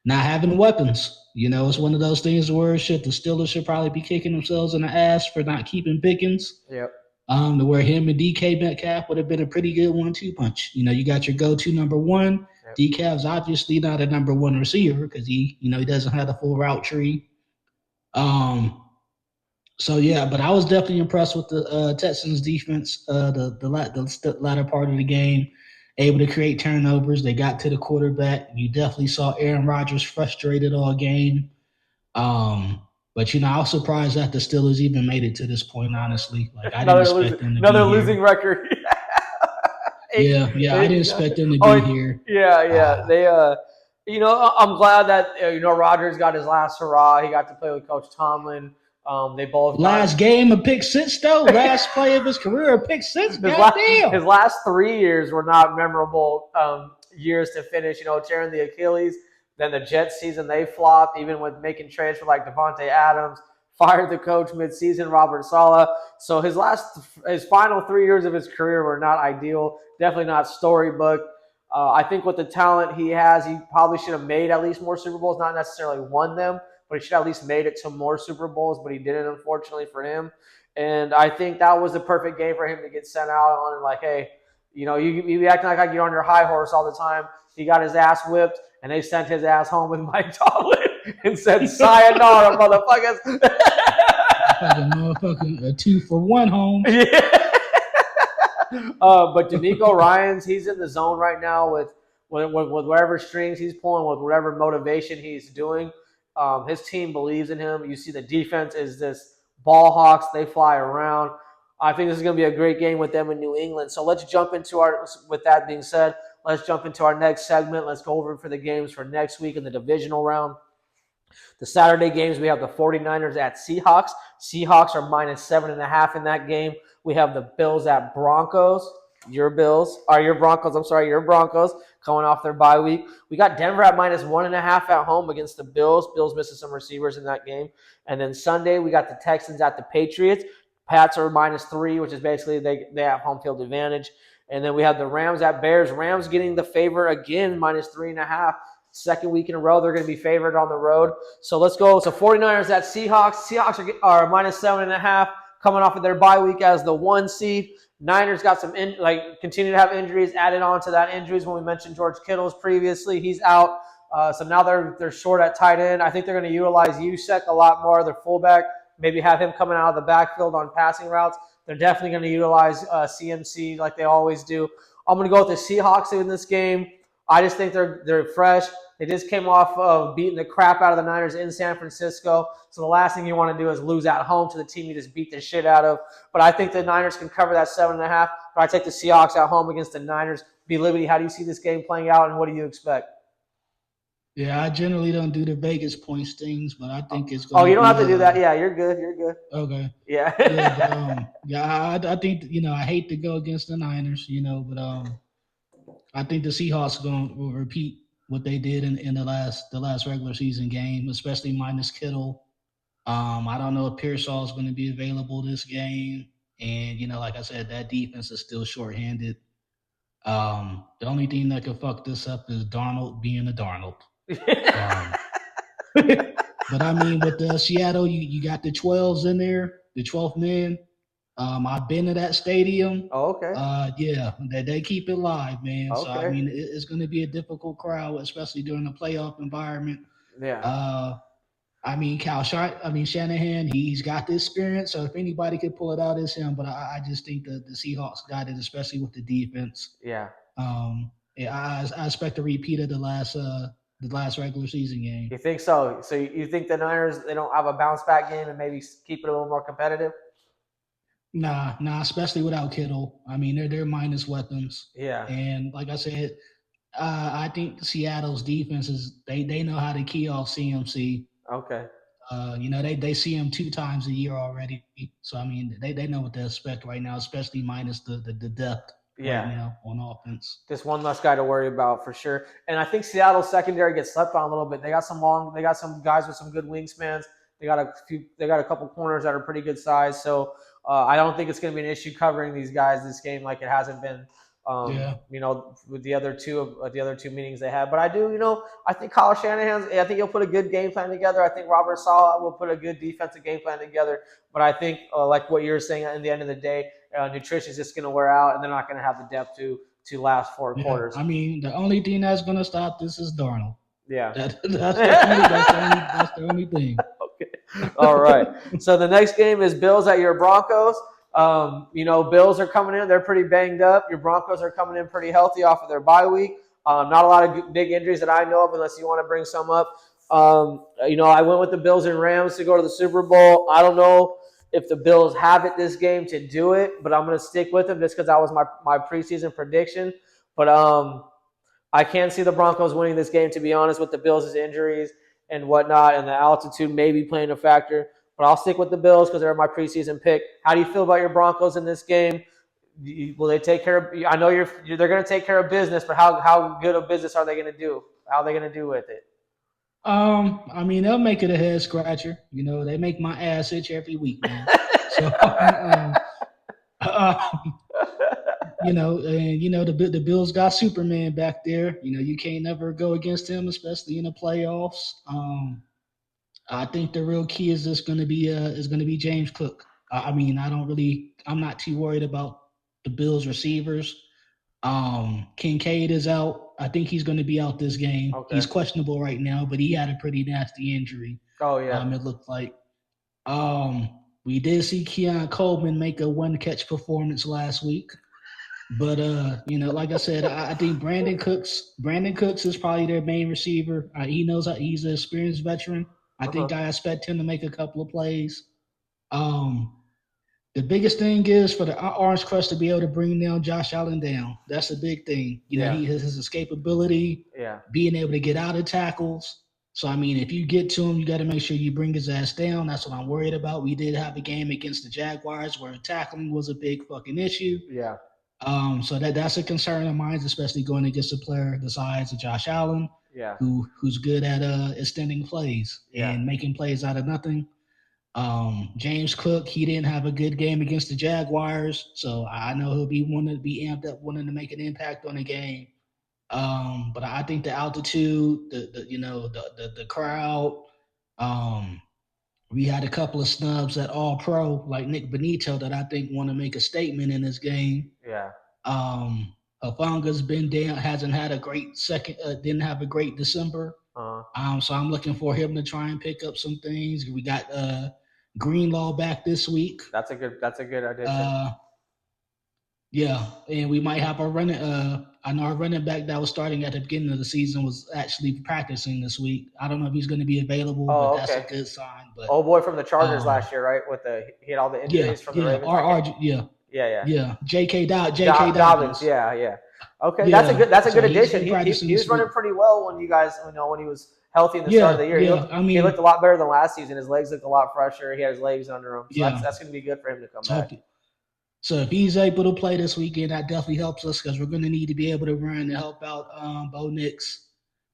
not having weapons. It's one of those things where the Steelers should probably be kicking themselves in the ass for not keeping Pickens. Yep. To where him and DK Metcalf would have been a pretty good 1-2 punch. You got your go-to number one. Yep. DK's obviously not a number one receiver because he doesn't have the full route tree. So yeah, but I was definitely impressed with the Texans defense. The latter part of the game, able to create turnovers. They got to the quarterback. You definitely saw Aaron Rodgers frustrated all game. But I was surprised that the Steelers even made it to this point. Honestly, like I didn't expect them to be Another losing here. record. Yeah, I didn't expect them to be Oh here. yeah. They I'm glad that Rodgers got his last hurrah. He got to play with Coach Tomlin. They both got Last game, a pick six though. Last play of his career, a pick six. his Goddamn. last 3 years were not memorable years to finish. Tearing the Achilles. Then the Jets season they flopped, even with making trades for like Devontae Adams. Fired the coach midseason, Robert Saleh. So his final 3 years of his career were not ideal. Definitely not storybook. I think with the talent he has, he probably should have made at least more Super Bowls. Not necessarily won them, but he should have at least made it to more Super Bowls. But he didn't, unfortunately for him. And I think that was the perfect game for him to get sent out on. And like, hey, you acting like you're on your high horse all the time. He got his ass whipped, and they sent his ass home with Mike Tomlin and said, "Sayonara, motherfuckers." Fucking motherfucking a 2-for-1 home. Yeah. But D'Amico Ryans, he's in the zone right now with whatever strings he's pulling, with whatever motivation he's doing. His team believes in him. You see the defense is this ball hawks. They fly around. I think this is going to be a great game with them in New England. So let's jump into with that being said, let's jump into our next segment. Let's go over for the games for next week in the divisional round. The Saturday games, we have the 49ers at Seahawks. Seahawks are -7.5 in that game. We have the Bills at Broncos. Your Broncos, your Broncos coming off their bye week. We got Denver at -1.5 at home against the Bills. Bills missing some receivers in that game. And then Sunday, we got the Texans at the Patriots. Pats are -3, which is basically they have home field advantage. And then we have the Rams at Bears. Rams getting the favor again, -3.5. Second week in a row, they're going to be favored on the road. So let's go. So 49ers at Seahawks. Seahawks are -7.5 coming off of their bye week as the 1 seed. Niners got some continue to have injuries added on to that injuries when we mentioned George Kittle's previously. He's out. So now they're short at tight end. I think they're going to utilize Usek a lot more, their fullback. Maybe have him coming out of the backfield on passing routes. They're definitely going to utilize CMC like they always do. I'm going to go with the Seahawks in this game. I just think they're fresh. They just came off of beating the crap out of the Niners in San Francisco. So the last thing you want to do is lose at home to the team you just beat the shit out of. But I think the Niners can cover that 7.5. But I take the Seahawks at home against the Niners. B. Liberty, how do you see this game playing out, and what do you expect? Yeah, I generally don't do the Vegas points things, but I think it's going to be. Oh, you don't have to do that. Yeah, you're good. You're good. Okay. Yeah. I think I hate to go against the Niners, but I think the Seahawks will repeat what they did in the last regular season game, especially minus Kittle. I don't know if Pearsall is going to be available this game, and like I said, that defense is still shorthanded. The only thing that could fuck this up is Darnold being a Darnold. But I mean, with the Seattle, you got the 12s in there, the 12th men. I've been to that stadium. Oh, okay. Yeah, they keep it live, man. Okay. So I mean, it's going to be a difficult crowd, especially during the playoff environment. Yeah. I mean, Shanahan, he's got the experience. So if anybody could pull it out, it's him. But I just think that the Seahawks got it, especially with the defense. Yeah. I expect a repeat of the last regular season game. You think so? So you think the Niners, they don't have a bounce back game and maybe keep it a little more competitive? Nah, especially without Kittle. I mean, they're minus weapons. Yeah. And like I said, I think Seattle's defense they know how to key off CMC. Okay. They see him 2 times a year already. So I mean, they know what to expect right now, especially minus the depth right now on offense. Just one less guy to worry about for sure. And I think Seattle's secondary gets slept on a little bit. They got some guys with some good wingspans. They got a couple corners that are pretty good size. So I don't think it's going to be an issue covering these guys this game like it hasn't been. With the other two meetings they had. But I think Kyle Shanahan, I think he'll put a good game plan together. I think Robert Saleh will put a good defensive game plan together. But I think, like what you're saying, at the end of the day, nutrition is just going to wear out, and they're not going to have the depth to last 4 quarters. I mean, the only thing that's going to stop this is Darnold. Yeah. That's the only thing. Okay. All right. So the next game is Bills at your Broncos. Bills are coming in. They're pretty banged up. Your Broncos are coming in pretty healthy off of their bye week. Not a lot of big injuries that I know of, unless you want to bring some up. I went with the Bills and Rams to go to the Super Bowl. I don't know if the Bills have it this game to do it, but I'm going to stick with them just because that was my preseason prediction. But I can't see the Broncos winning this game, to be honest, with the Bills' injuries and whatnot, and the altitude may be playing a factor. But I'll stick with the Bills because they're my preseason pick. How do you feel about your Broncos in this game? Will they take care of? I know they're going to take care of business, but how good of business are they going to do? How are they going to do with it? I mean, they'll make it a head scratcher. They make my ass itch every week, man. So, the Bills got Superman back there. You can't never go against him, especially in the playoffs. I think the real key is just going to be James Cook. I'm not too worried about the Bills receivers. Kincaid is out. I think he's going to be out this game. Okay. He's questionable right now, but he had a pretty nasty injury. Oh yeah. It looked like. We did see Keon Coleman make a one-catch performance last week, but like I said, I think Brandon Cooks is probably their main receiver. He knows he's an experienced veteran. I think I expect him to make a couple of plays. The biggest thing is for the Orange Crush to be able to bring down Josh Allen down. That's a big thing. He has his escapability, being able to get out of tackles. So, if you get to him, you got to make sure you bring his ass down. That's what I'm worried about. We did have a game against the Jaguars where tackling was a big fucking issue. Yeah. So that's a concern of mine, especially going against a player the size of Josh Allen, who's good at extending plays and making plays out of nothing. James Cook, he didn't have a good game against the Jaguars, so I know he'll be wanting to be amped up, wanting to make an impact on the game. But I think the altitude, the crowd, we had a couple of snubs at All Pro like Nick Benito that I think want to make a statement in this game. Yeah. Hafanga's been down, hasn't had a great didn't have a great December. So I'm looking for him to try and pick up some things. We got Greenlaw back this week. That's a good addition. Yeah, and we might have I know our running back that was starting at the beginning of the season was actually practicing this week. I don't know if he's going to be available, but that's a good sign. But old boy from the Chargers last year, right? He had all the injuries from the Ravens. Yeah. J.K. Dobbins. Yeah. Okay, that's a good addition. He was running pretty well when when he was healthy in the start of the year. He looked a lot better than last season. His legs looked a lot fresher. He had his legs under him. So that's going to be good for him to come back. So if he's able to play this weekend, that definitely helps us because we're going to need to be able to run to help out Bo Nix.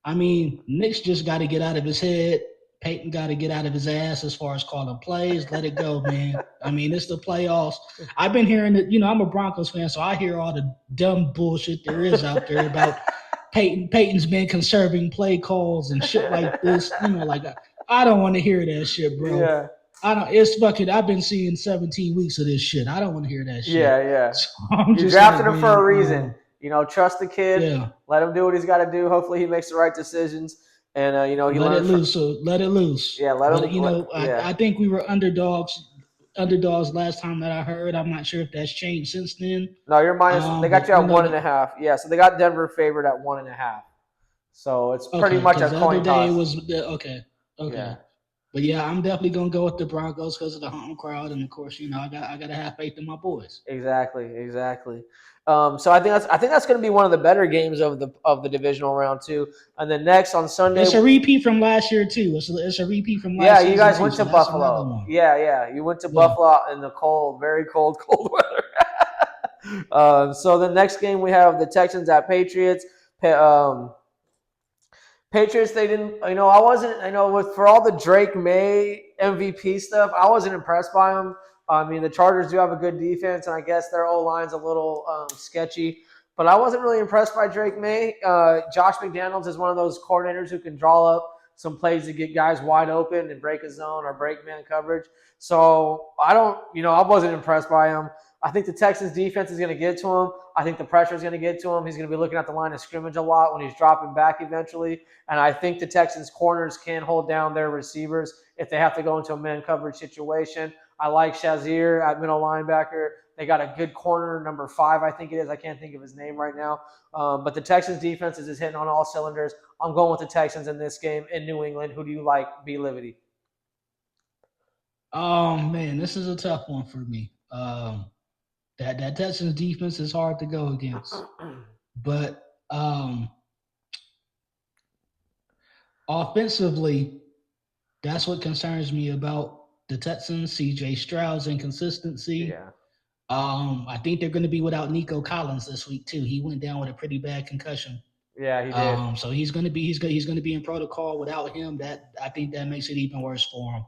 Nix just got to get out of his head. Peyton got to get out of his ass as far as calling plays. Let it go, man. It's the playoffs. I've been hearing that, I'm a Broncos fan, so I hear all the dumb bullshit there is out there about Peyton's been conserving play calls and shit like this. I don't want to hear that shit, bro. Yeah. I've been seeing 17 weeks of this shit. I don't want to hear that shit. Yeah. So you drafted him for a reason. Trust the kid. Yeah. Let him do what he's got to do. Hopefully he makes the right decisions. And he let it loose. So let it loose. Yeah, let him. I think we were underdogs last time that I heard. I'm not sure if that's changed since then. No, you're minus. They got you at 1.5. Yeah, so they got Denver favored at 1.5. So it's pretty much a coin toss. Okay. Yeah. But yeah, I'm definitely gonna go with the Broncos because of the home crowd, and of course, I gotta have faith in my boys. Exactly. So I think that's going to be one of the better games of the divisional round too. And then next on Sunday, it's a repeat from last year too. It's a repeat from last year. Yeah, you guys went to Buffalo. Yeah, you went to Buffalo in the cold, very cold weather. So the next game we have the Texans at Patriots. Patriots, they didn't. I wasn't. For all the Drake May MVP stuff, I wasn't impressed by them. The Chargers do have a good defense, and I guess their O-line's a little sketchy. But I wasn't really impressed by Drake May. Josh McDaniels is one of those coordinators who can draw up some plays to get guys wide open and break a zone or break man coverage. So I wasn't impressed by him. I think the Texans defense is going to get to him. I think the pressure is going to get to him. He's going to be looking at the line of scrimmage a lot when he's dropping back eventually. And I think the Texans corners can hold down their receivers if they have to go into a man coverage situation. I like Shazier at middle linebacker. They got a good corner, number 5, I think it is. I can't think of his name right now. But the Texans defense is just hitting on all cylinders. I'm going with the Texans in this game in New England. Who do you like, B. Livity? Oh man, this is a tough one for me. That Texans defense is hard to go against, but offensively, that's what concerns me about the Texans. C.J. Stroud's inconsistency. Yeah. I think they're going to be without Nico Collins this week too. He went down with a pretty bad concussion. Yeah, he did. So he's going to be in protocol without him. That I think that makes it even worse for him.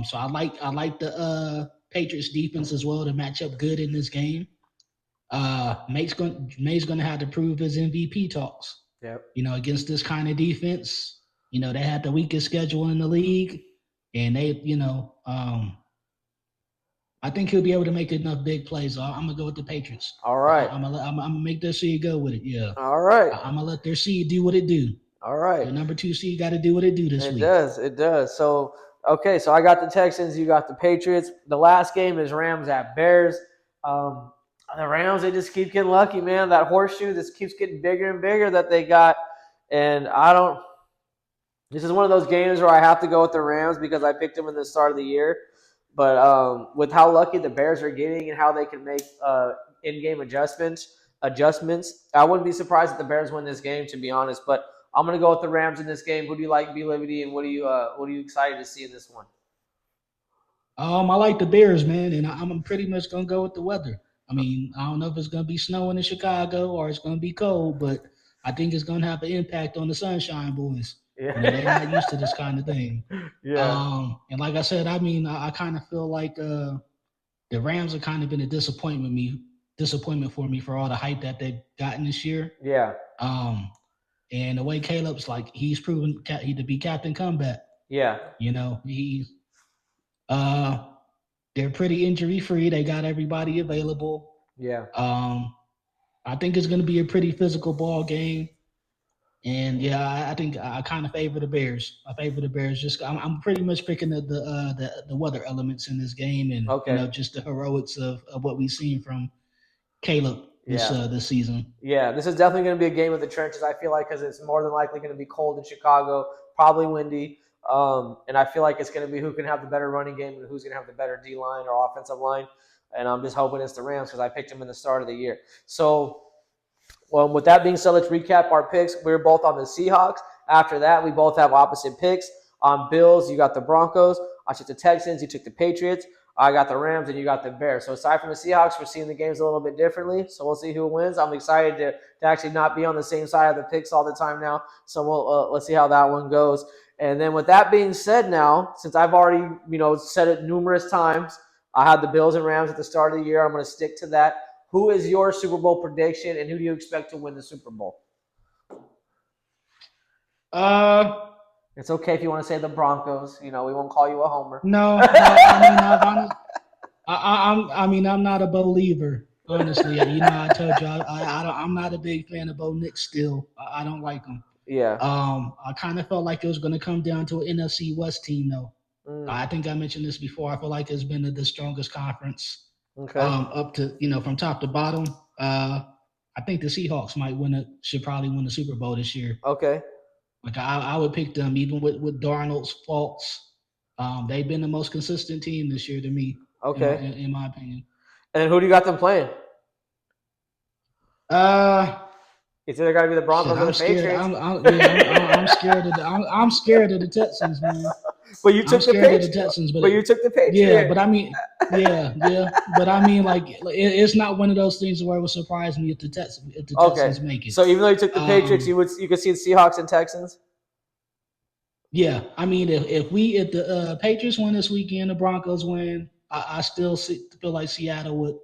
So I like the Patriots defense as well to match up good in this game. May's going to have to prove his MVP talks. Yep. Against this kind of defense. They had the weakest schedule in the league, and they, I think he'll be able to make enough big plays. So I'm gonna go with the Patriots. All right. I'm gonna make their seed go with it. Yeah. All right. I'm gonna let their seed do what it do. All right. The number 2 seed got to do what it do this week. It does. So okay, so I got the Texans, you got the Patriots. The last game is Rams at Bears. The Rams, they just keep getting lucky, man. That horseshoe just keeps getting bigger and bigger that they got, and this is one of those games where I have to go with the Rams because I picked them in the start of the year. But with how lucky the Bears are getting and how they can make in-game adjustments, I wouldn't be surprised if the Bears win this game, to be honest. But I'm going to go with the Rams in this game. Who do you like, B. Livity, and what are you excited to see in this one? I like the Bears, man, and I'm pretty much going to go with the weather. I mean, I don't know if it's going to be snowing in Chicago or it's going to be cold, but I think it's going to have an impact on the Sunshine Boys. Yeah. They're not used to this kind of thing. Yeah. And like I said, I mean, I kind of feel like the Rams have kind of been a disappointment for me for all the hype that they've gotten this year. Yeah. And the way Caleb's like, he's proven to be Captain Comeback. Yeah. They're pretty injury free. They got everybody available. Yeah. I think it's going to be a pretty physical ball game. And yeah, I think I kind of favor the Bears. I favor the Bears. Just I'm pretty much picking the weather elements in this game, and just the heroics of what we've seen from Caleb this season. Yeah, this is definitely going to be a game of the trenches. I feel like because it's more than likely going to be cold in Chicago, probably windy, and I feel like it's going to be who can have the better running game and who's going to have the better D line or offensive line. And I'm just hoping it's the Rams because I picked them in the start of the year. So. Well, with that being said, let's recap our picks. We're both on the Seahawks. After that, we both have opposite picks. On Bills, you got the Broncos. I took the Texans. You took the Patriots. I got the Rams, and you got the Bears. So aside from the Seahawks, we're seeing the games a little bit differently. So we'll see who wins. I'm excited to actually not be on the same side of the picks all the time now. So let's see how that one goes. And then with that being said now, since I've already said it numerous times, I had the Bills and Rams at the start of the year. I'm going to stick to that. Who is your Super Bowl prediction, and who do you expect to win the Super Bowl? It's okay if you want to say the Broncos. We won't call you a homer. No. I'm not a believer. Honestly, I told you I'm not a big fan of Bo Nix. Still, I don't like him. Yeah. I kind of felt like it was going to come down to an NFC West team, though. I think I mentioned this before. I feel like it's been the strongest conference. Okay. Up to from top to bottom. I think the Seahawks should probably win the Super Bowl this year. Okay. Like I would pick them even with Darnold's faults. They've been the most consistent team this year to me. Okay. In my opinion. And who do you got them playing? It's either got to be the Broncos or the Patriots. I'm scared of the Texans, man. But you took the Patriots. But you took the Patriots. Yeah, but I mean, but I mean, like, it's not one of those things where it would surprise me if the Texans make it. So even though you took the Patriots, you could see the Seahawks and Texans. Yeah, I mean, if the Patriots win this weekend, the Broncos win, I still feel like Seattle would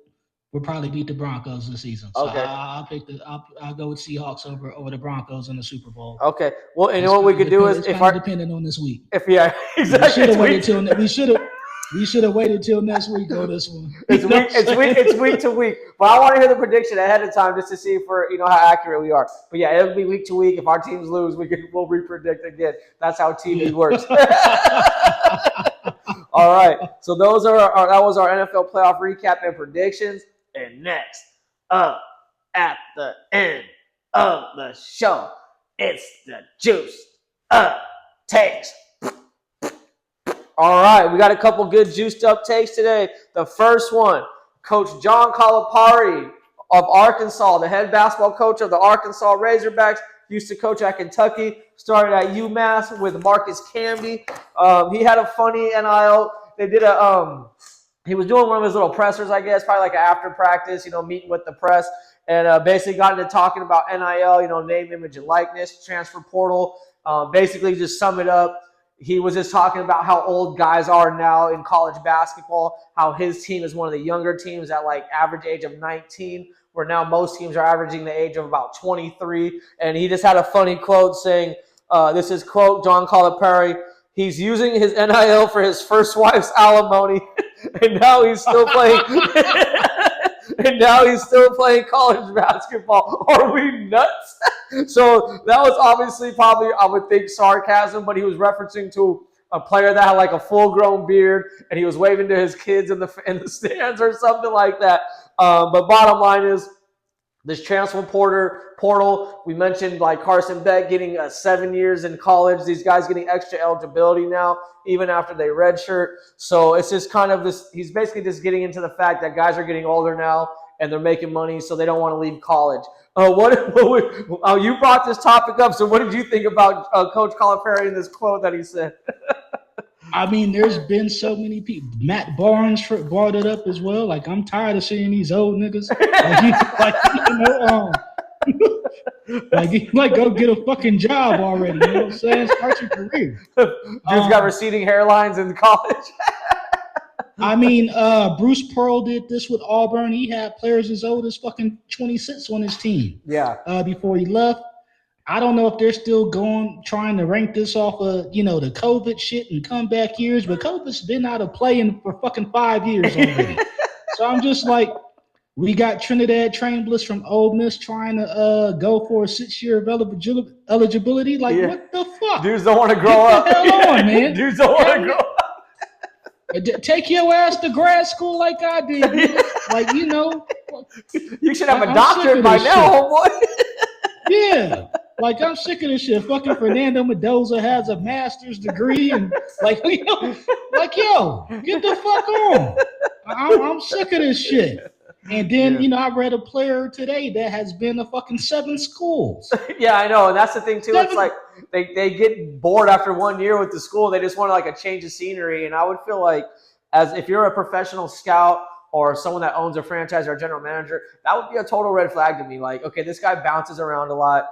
probably beat the Broncos this season. So okay. I'll go with Seahawks over the Broncos in the Super Bowl. Okay. Well, and what we could do is depending on this week. Exactly. We should have waited till next week on this one. It's week to week. But I want to hear the prediction ahead of time just to see if we're how accurate we are. But yeah, it'll be week to week. If our teams lose, we'll re-predict again. That's how TV works. All right. So those are that was our NFL playoff recap and predictions. And next up at the end of the show, it's the juice up takes. All right, we got a couple good juiced up takes today. The first one, Coach John Calipari of Arkansas, the head basketball coach of the Arkansas Razorbacks, used to coach at Kentucky, started at UMass with Marcus Camby. He had a funny NIL. They did he was doing one of his little pressers, I guess, probably like an after practice, meeting with the press, and basically got into talking about NIL, name, image, and likeness, transfer portal. Basically, just sum it up. He was just talking about how old guys are now in college basketball, how his team is one of the younger teams at like average age of 19, where now most teams are averaging the age of about 23. And he just had a funny quote saying, this is quote John Calipari, he's using his NIL for his first wife's alimony, and now he's still playing college basketball. Are we nuts? So that was obviously probably, I would think, sarcasm, but he was referencing to a player that had like a full-grown beard, and he was waving to his kids in the stands or something like that. But bottom line is, this transfer portal, we mentioned like Carson Beck getting 7 years in college. These guys getting extra eligibility now, even after they redshirt. So it's just kind of this, he's basically just getting into the fact that guys are getting older now and they're making money, so they don't want to leave college. You brought this topic up, so what did you think about Coach Calipari and this quote that he said? I mean, there's been so many people. Matt Barnes brought it up as well. Like, I'm tired of seeing these old niggas. Like, go get a fucking job already. You know what I'm saying? Start your career. Dude's got receding hairlines in college. I mean, Bruce Pearl did this with Auburn. He had players as old as fucking 26 on his team. Yeah. Before he left. I don't know if they're still trying to rank this off of, the COVID shit and comeback years, but COVID's been out of playing for fucking 5 years already. So I'm just like, we got Trinidad Train-Bliss from Ole Miss trying to go for a 6-year eligibility. Like, what the fuck? Dudes don't want to grow up. Get the hell on, man. Dudes don't want to grow up. Take your ass to grad school like I did. Man. Like, You should have a doctorate by now, homeboy. Yeah. Like, I'm sick of this shit. Fucking Fernando Mendoza has a master's degree, and get the fuck on. I'm sick of this shit. And then, I read a player today that has been to fucking 7 schools. Yeah, I know. And that's the thing, too. It's like they get bored after 1 year with the school. They just want like a change of scenery. And I would feel like, as if you're a professional scout or someone that owns a franchise or a general manager, that would be a total red flag to me. Like, okay, this guy bounces around a lot.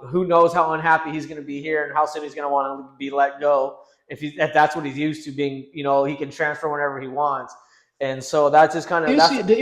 Who knows how unhappy he's going to be here and how soon he's going to want to be let go if that's what he's used to being. He can transfer whenever he wants, and so that's just kind of the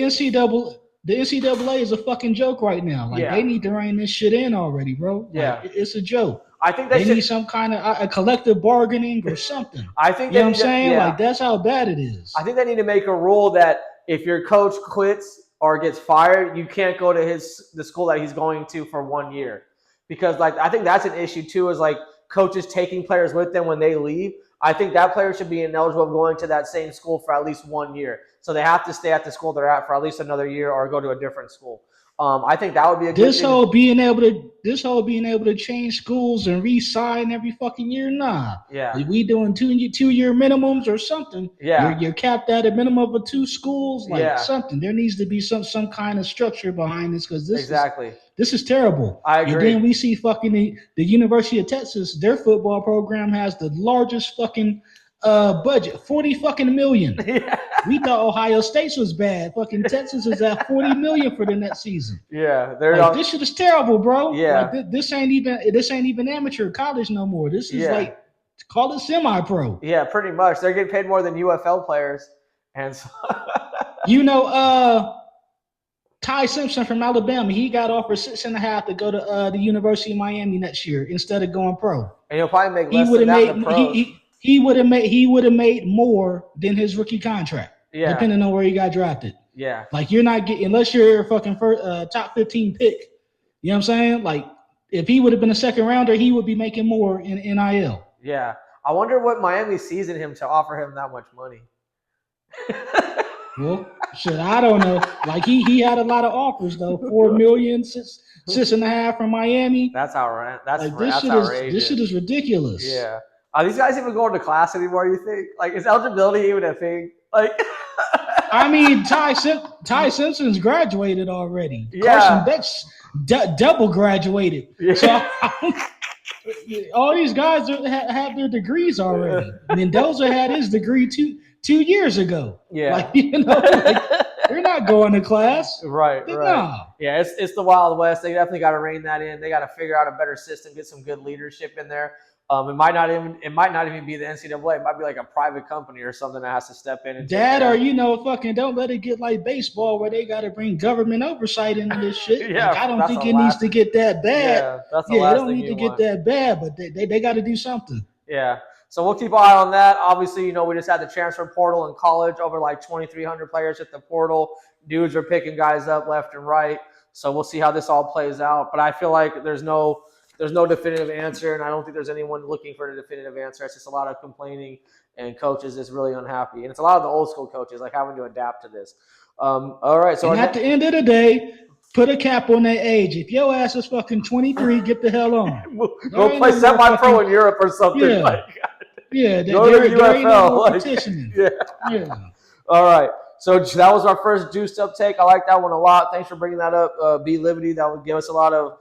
NCAA is a fucking joke right now. Like, they need to rein this shit in already, bro. Like, it's a joke. I think they need some kind of a collective bargaining or something. I think what I'm saying. Like, that's how bad it is. I think they need to make a rule that if your coach quits or gets fired, you can't go to the school that he's going to for 1 year. Because, like, I think that's an issue, too, is, like, coaches taking players with them when they leave. I think that player should be ineligible of going to that same school for at least 1 year. So they have to stay at the school they're at for at least another year or go to a different school. I think that would be a good thing. This whole being able to change schools and re-sign every fucking year, nah. Yeah. Like, we doing two-year minimums or something. Yeah. You're capped at a minimum of 2 schools, like something. There needs to be some kind of structure behind this, because this is terrible. I agree. And then we see fucking the University of Texas, their football program has the largest fucking budget, 40 fucking million. Yeah. We thought Ohio State was bad. Fucking Texas is at 40 million for the next season. Yeah, this shit is terrible, bro. Yeah, like, this ain't even amateur college no more. This is like, call it semi-pro. Yeah, pretty much. They're getting paid more than UFL players, and so Ty Simpson from Alabama, he got offered $6.5 to go to the University of Miami next year instead of going pro. And he'll probably make less than that in the pros. He would have made more than his rookie contract, depending on where he got drafted. Yeah, like, you're not getting, unless you're a fucking top 15 pick. You know what I'm saying? Like, if he would have been a second rounder, he would be making more in NIL. Yeah, I wonder what Miami sees in him to offer him that much money. Well, shit, I don't know. Like he had a lot of offers though. 4 million, 6.5 from Miami. That's outrageous. Like That's this shit outrageous. is ridiculous. Yeah. Are these guys even going to class anymore? You think? Like, is eligibility even a thing? Like, I mean, Ty Simpson's graduated already. Carson yeah, Beck's double graduated. So yeah, all these guys have their degrees already. Mendoza had his degree 2 years ago. yeah. Like like they're not going to class. Right, right. No. Yeah, it's the Wild West. They definitely got to rein that in. They got to figure out a better system, get some good leadership in there. It might not even be the NCAA. It might be like a private company or something that has to step in and take Dad, care or of. fucking don't let it get like baseball where they got to bring government oversight into this shit. Like Yeah, I don't that's the think it needs last. to get that bad. Yeah, that's the Yeah, it last don't thing need you to get want. that bad, but they got to do something. Yeah. So we'll keep an eye on that. Obviously, we just had the transfer portal in college. Over like 2,300 players hit the portal. Dudes are picking guys up left and right. So we'll see how this all plays out. But I feel like there's no definitive answer, and I don't think there's anyone looking for a definitive answer. It's just a lot of complaining, and coaches is really unhappy. And it's a lot of the old school coaches like having to adapt to this. All right. So And at the end of the day, put a cap on their age. If your ass is fucking 23, get the hell on. go There ain't play no more semi-pro in fucking Europe or something. yeah, Like, yeah. go to the There ain't no UFL. more Like, petitioning. yeah. Yeah. All right. So that was our first juiced up take. I like that one a lot. Thanks for bringing that up, B Livity. That would give us a lot of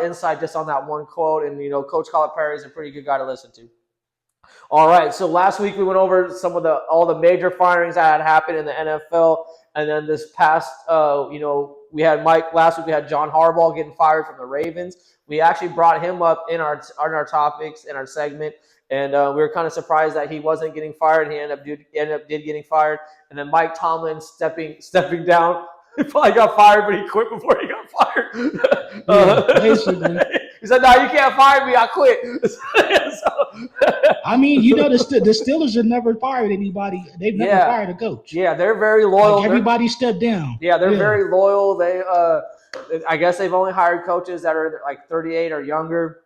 insight just on that one quote. And Coach Calipari is a pretty good guy to listen to. All right. So last week we went over some of all the major firings that had happened in the NFL, and then this past, we had Mike last week. We had John Harbaugh getting fired from the Ravens. We actually brought him up in our topics in our segment. And we were kind of surprised that he wasn't getting fired. He ended up getting fired. And then Mike Tomlin stepping down. He probably got fired, but he quit before he got fired. Basically. He said, "No, you can't fire me. I quit." I mean, the Steelers have never fired anybody. They've never fired a coach. Yeah, they're very loyal. Like everybody stepped down. Yeah, they're very loyal. They, I guess they've only hired coaches that are like 38 or younger,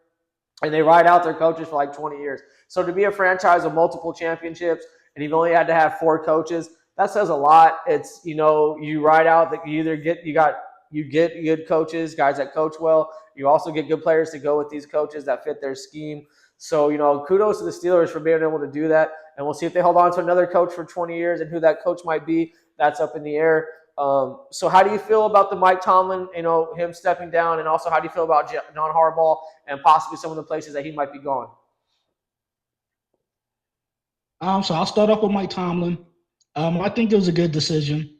and they ride out their coaches for like 20 years. So to be a franchise of multiple championships, and you've only had to have 4 coaches, that says a lot. It's you ride out that you get good coaches, guys that coach well. You also get good players to go with these coaches that fit their scheme. So kudos to the Steelers for being able to do that, and we'll see if they hold on to another coach for 20 years, and who that coach might be. That's up in the air. So how do you feel about the Mike Tomlin, him stepping down, and also how do you feel about John Harbaugh and possibly some of the places that he might be going? So I'll start off with Mike Tomlin. I think it was a good decision.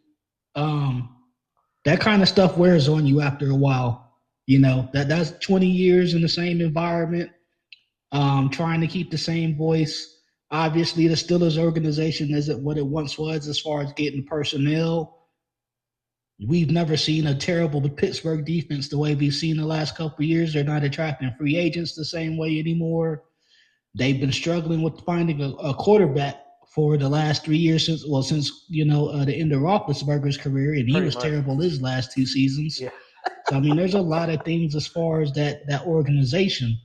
That kind of stuff wears on you after a while. That's 20 years in the same environment, trying to keep the same voice. Obviously, the Steelers organization isn't what it once was as far as getting personnel. We've never seen a terrible Pittsburgh defense the way we've seen the last couple of years. They're not attracting free agents the same way anymore. They've been struggling with finding a quarterback for the last 3 years since the end of Roethlisberger's career, and he was terrible his last 2 seasons. Yeah. So I mean, there's a lot of things as far as that organization,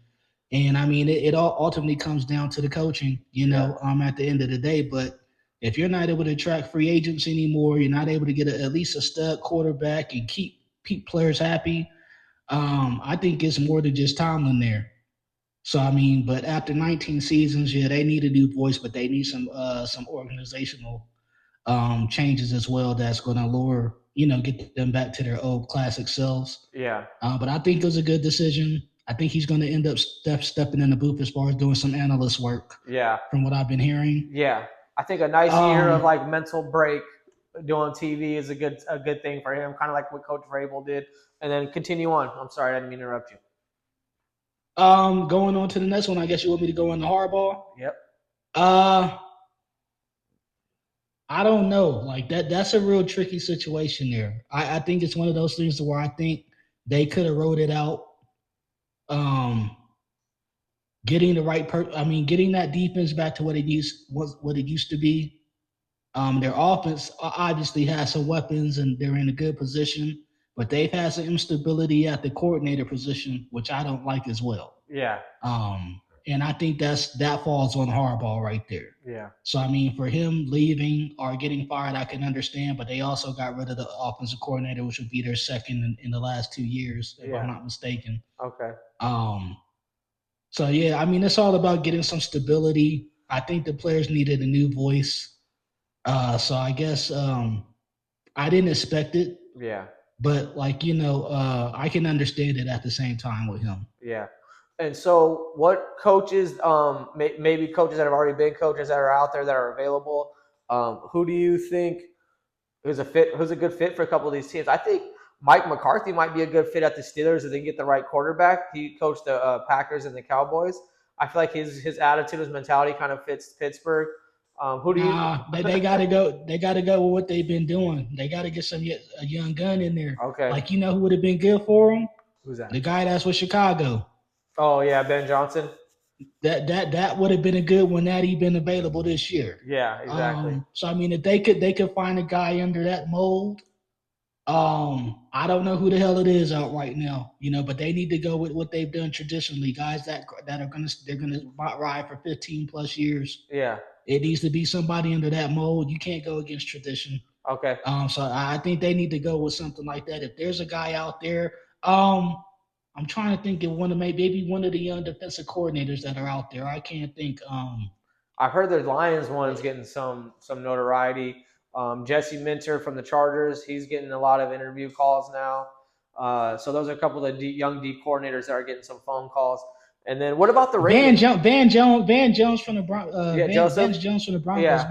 and I mean, it all ultimately comes down to the coaching. At the end of the day, but if you're not able to attract free agents anymore, you're not able to get at least a stud quarterback and keep players happy. I think it's more than just Tomlin there. So I mean, but after 19 seasons, yeah, they need a new voice, but they need some organizational changes as well. That's going to get them back to their old classic selves. Yeah. But I think it was a good decision. I think he's going to end up stepping in the booth as far as doing some analyst work. Yeah. From what I've been hearing. Yeah, I think a nice year of like mental break doing TV is a good thing for him, kind of like what Coach Vrabel did, and then continue on. I'm sorry, I didn't mean to interrupt you. Going on to the next one, I guess you want me to go into Harbaugh? Yep. I don't know. Like that's a real tricky situation there. I think it's one of those things where I think they could have wrote it out. Getting the right getting that defense back to what it used to be. Their offense obviously has some weapons and they're in a good position, but they've had some instability at the coordinator position, which I don't like as well. Yeah. And I think that falls on Harbaugh right there. Yeah. So I mean, for him leaving or getting fired, I can understand. But they also got rid of the offensive coordinator, which would be their second in the last 2 years, if I'm not mistaken. Okay. So yeah, I mean, it's all about getting some stability. I think the players needed a new voice. So I guess I didn't expect it. Yeah. But like, I can understand it at the same time with him. Yeah. And so, what coaches, maybe coaches that have already been coaches that are out there that are available, who do you think who's a good fit for a couple of these teams? I think Mike McCarthy might be a good fit at the Steelers if they get the right quarterback. He coached the Packers and the Cowboys. I feel like his attitude, his mentality kind of fits Pittsburgh. Who do you? They gotta go. They gotta go with what they've been doing. They gotta get a young gun in there. Okay. Like, who would have been good for him? Who's that? The guy that's with Chicago. Oh yeah, Ben Johnson. That would have been a good one had he been available this year. Yeah, exactly. So I mean, if they could find a guy under that mold. I don't know who the hell it is out right now, but they need to go with what they've done traditionally. Guys that are they're gonna ride for 15 plus years. Yeah. It needs to be somebody under that mold. You can't go against tradition. Okay. So I think they need to go with something like that. If there's a guy out there, I'm trying to think of maybe one of the young defensive coordinators that are out there. I can't think. I've heard the Lions one's getting some notoriety. Jesse Minter from the Chargers, he's getting a lot of interview calls now. So those are a couple of young D coordinators that are getting some phone calls. And then what about the Ravens? Van Jones from the Broncos. Yeah, Van Jones from the Broncos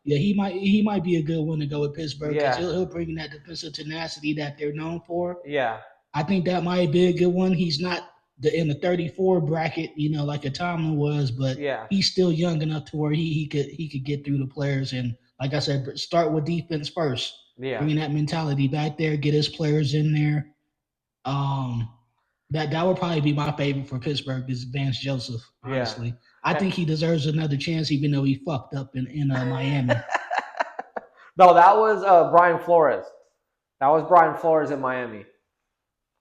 he might be a good one to go with Pittsburgh because he'll bring that defensive tenacity that they're known for. Yeah, I think that might be a good one. He's not in the 34 bracket, like a Tomlin was, but he's still young enough to where he could get through the players. And like I said, start with defense first. Yeah, bring that mentality back there, get his players in there. That would probably be my favorite for Pittsburgh is Vance Joseph. Honestly, I think he deserves another chance, even though he fucked up in Miami. No, that was Brian Flores. That was Brian Flores in Miami.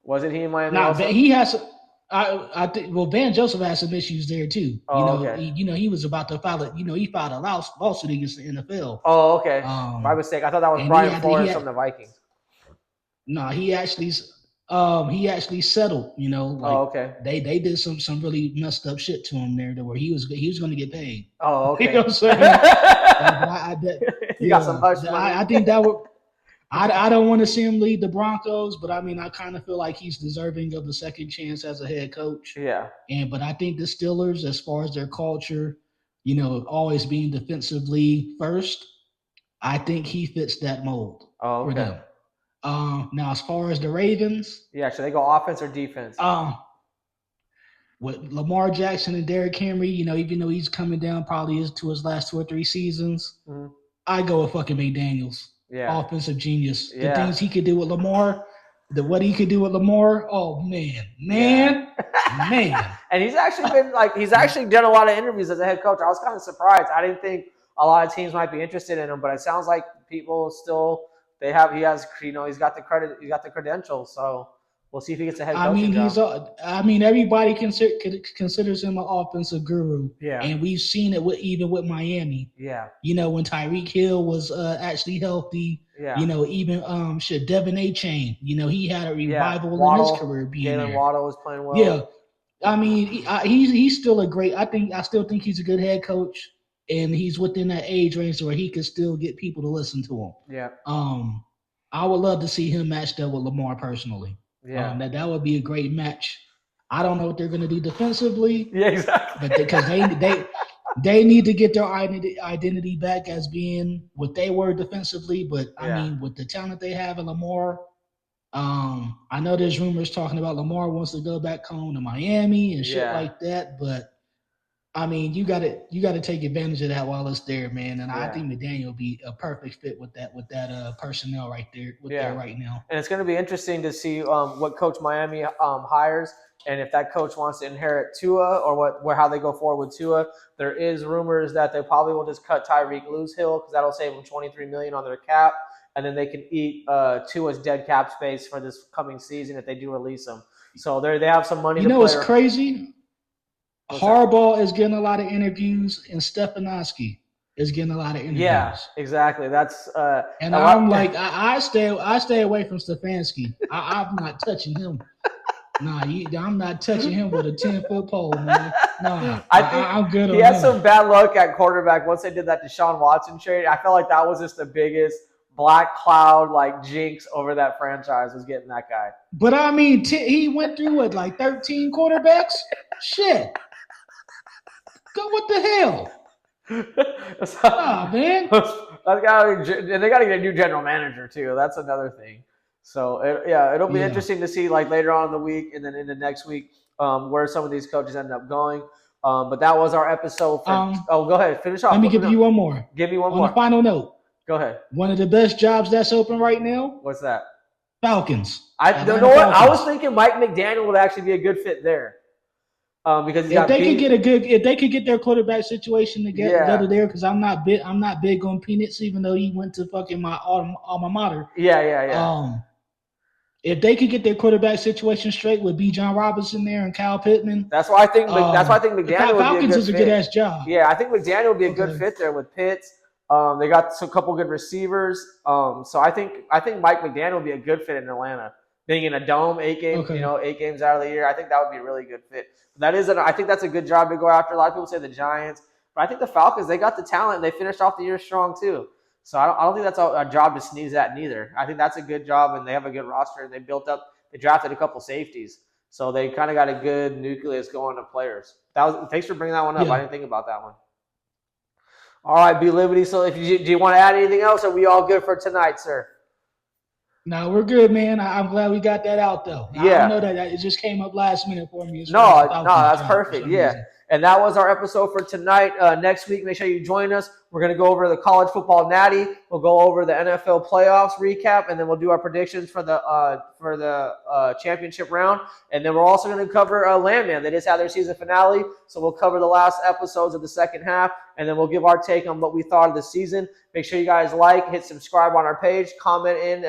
Wasn't he in Miami? No, he has. I think. Well, Van Joseph has some issues there too. He was about to file it. He filed a lawsuit against the NFL. Oh, okay. My mistake. I thought that was Brian Flores from the Vikings. No, he actually settled. Okay. They did some really messed up shit to him there, to where he was going to get paid. Oh, okay. You know what I'm saying? You got some hush money. I think that would. I don't want to see him lead the Broncos, but I mean, I kind of feel like he's deserving of the second chance as a head coach. Yeah. But I think the Steelers, as far as their culture, always being defensively first, I think he fits that mold for them. Now, as far as the Ravens, should they go offense or defense? With Lamar Jackson and Derrick Henry, even though he's coming down probably to his last 2 or 3 seasons, I go with fucking McDaniels. Yeah. Offensive genius. The things he could do with Lamar, what he could do with Lamar, oh man. And he's actually done a lot of interviews as a head coach. I was kind of surprised. I didn't think a lot of teams might be interested in him, but it sounds like people still he's got the credentials. So we'll see if he gets a head coaching job. Everybody considers him an offensive guru. Yeah. And we've seen it even with Miami. Yeah. When Tyreek Hill was actually healthy. Yeah. Even Devin A-Chain. He had a revival in his career being Jalen there. Waddle was playing well. Yeah. He's still a great. I still think he's a good head coach, and he's within that age range where he could still get people to listen to him. Yeah. I would love to see him matched up with Lamar personally. Yeah. That would be a great match. I don't know what they're going to do defensively. Yeah, exactly. But because they need to get their identity back as being what they were defensively. But I mean, with the talent they have in Lamar, I know there's rumors talking about Lamar wants to go back home to Miami and shit like that. But I mean, you got to take advantage of that while it's there, man. And I think McDaniel will be a perfect fit with that personnel right there there right now. And it's going to be interesting to see what coach Miami hires, and if that coach wants to inherit Tua or how they go forward with Tua. There is rumors that they probably will just cut Tyreek Hill because that'll save them $23 million on their cap, and then they can eat Tua's dead cap space for this coming season if they do release him. So they have some money. What's crazy? What's that? Harbaugh is getting a lot of interviews, and Stefanowski is getting a lot of Yeah, interviews. exactly. That's And a I'm lot. like, I stay away from Stefanski. I'm not touching him. Nah, I'm not touching him with a 10-foot pole, man. Nah, I think I'm good he on had him. some bad luck at quarterback once they did that Deshaun Watson trade. I felt like that was just the biggest black cloud like jinx over that franchise was getting that guy. But I mean, he went through what, like 13 quarterbacks? Shit. Go, what the hell? Nah, man. And they got to get a new general manager too. That's another thing. So it'll be Yeah. interesting to see like later on in the week and then in the next week where some of these coaches end up going. But that was our episode for. Oh, go ahead, finish Let off. me give you one more. Give me one On a more. final note, Go ahead. one of the best jobs that's open right now, What's that? Falcons. You Atlanta know what? I was Falcons. thinking Mike McDaniel would actually be a good fit there because he's If got they could beat. get if they could get their quarterback situation Yeah, together there, because I'm not big on Peanuts, even though he went to fucking my alma mater. yeah. If they could get their quarterback situation straight with B. John Robinson there and Kyle Pittman, That's why I think. That's why I think McDaniel would be a Falcons good is a good fit. ass job. Yeah, I think McDaniel would be a good Okay. fit there with Pitts. They got a couple good receivers. So I think Mike McDaniel would be a good fit in Atlanta. Being in a dome, 8 games, Okay. 8 games out of the year, I think that would be a really good fit. I think that's a good job to go after. A lot of people say the Giants, but I think the Falcons, they got the talent. And they finished off the year strong too. So I don't think that's a job to sneeze at neither. I think that's a good job, and they have a good roster. And they drafted a couple safeties. So they kind of got a good nucleus going of players. Thanks for bringing that one up. Yeah. I didn't think about that one. All right, Be Liberty. So do you want to add anything else? Or are we all good for tonight, sir? No, we're good, man. I'm glad we got that out though. Yeah. I know that it just came up last minute for me. No, Falcons that's job for perfect. some Yeah. reason. And that was our episode for tonight. Next week, make sure you join us. We're going to go over the college football natty. We'll go over the NFL playoffs recap, and then we'll do our predictions for the championship round. And then we're also going to cover Landman. They just had their season finale, so we'll cover the last episodes of the second half, and then we'll give our take on what we thought of the season. Make sure you guys hit subscribe on our page, comment in.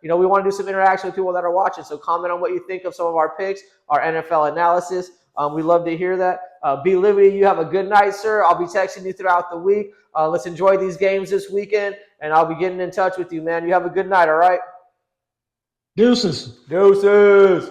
We want to do some interaction with people that are watching, so comment on what you think of some of our picks, our NFL analysis. We love to hear that. Be Liberty, you have a good night, sir. I'll be texting you throughout the week. Let's enjoy these games this weekend, and I'll be getting in touch with you, man. You have a good night, all right? Deuces. Deuces.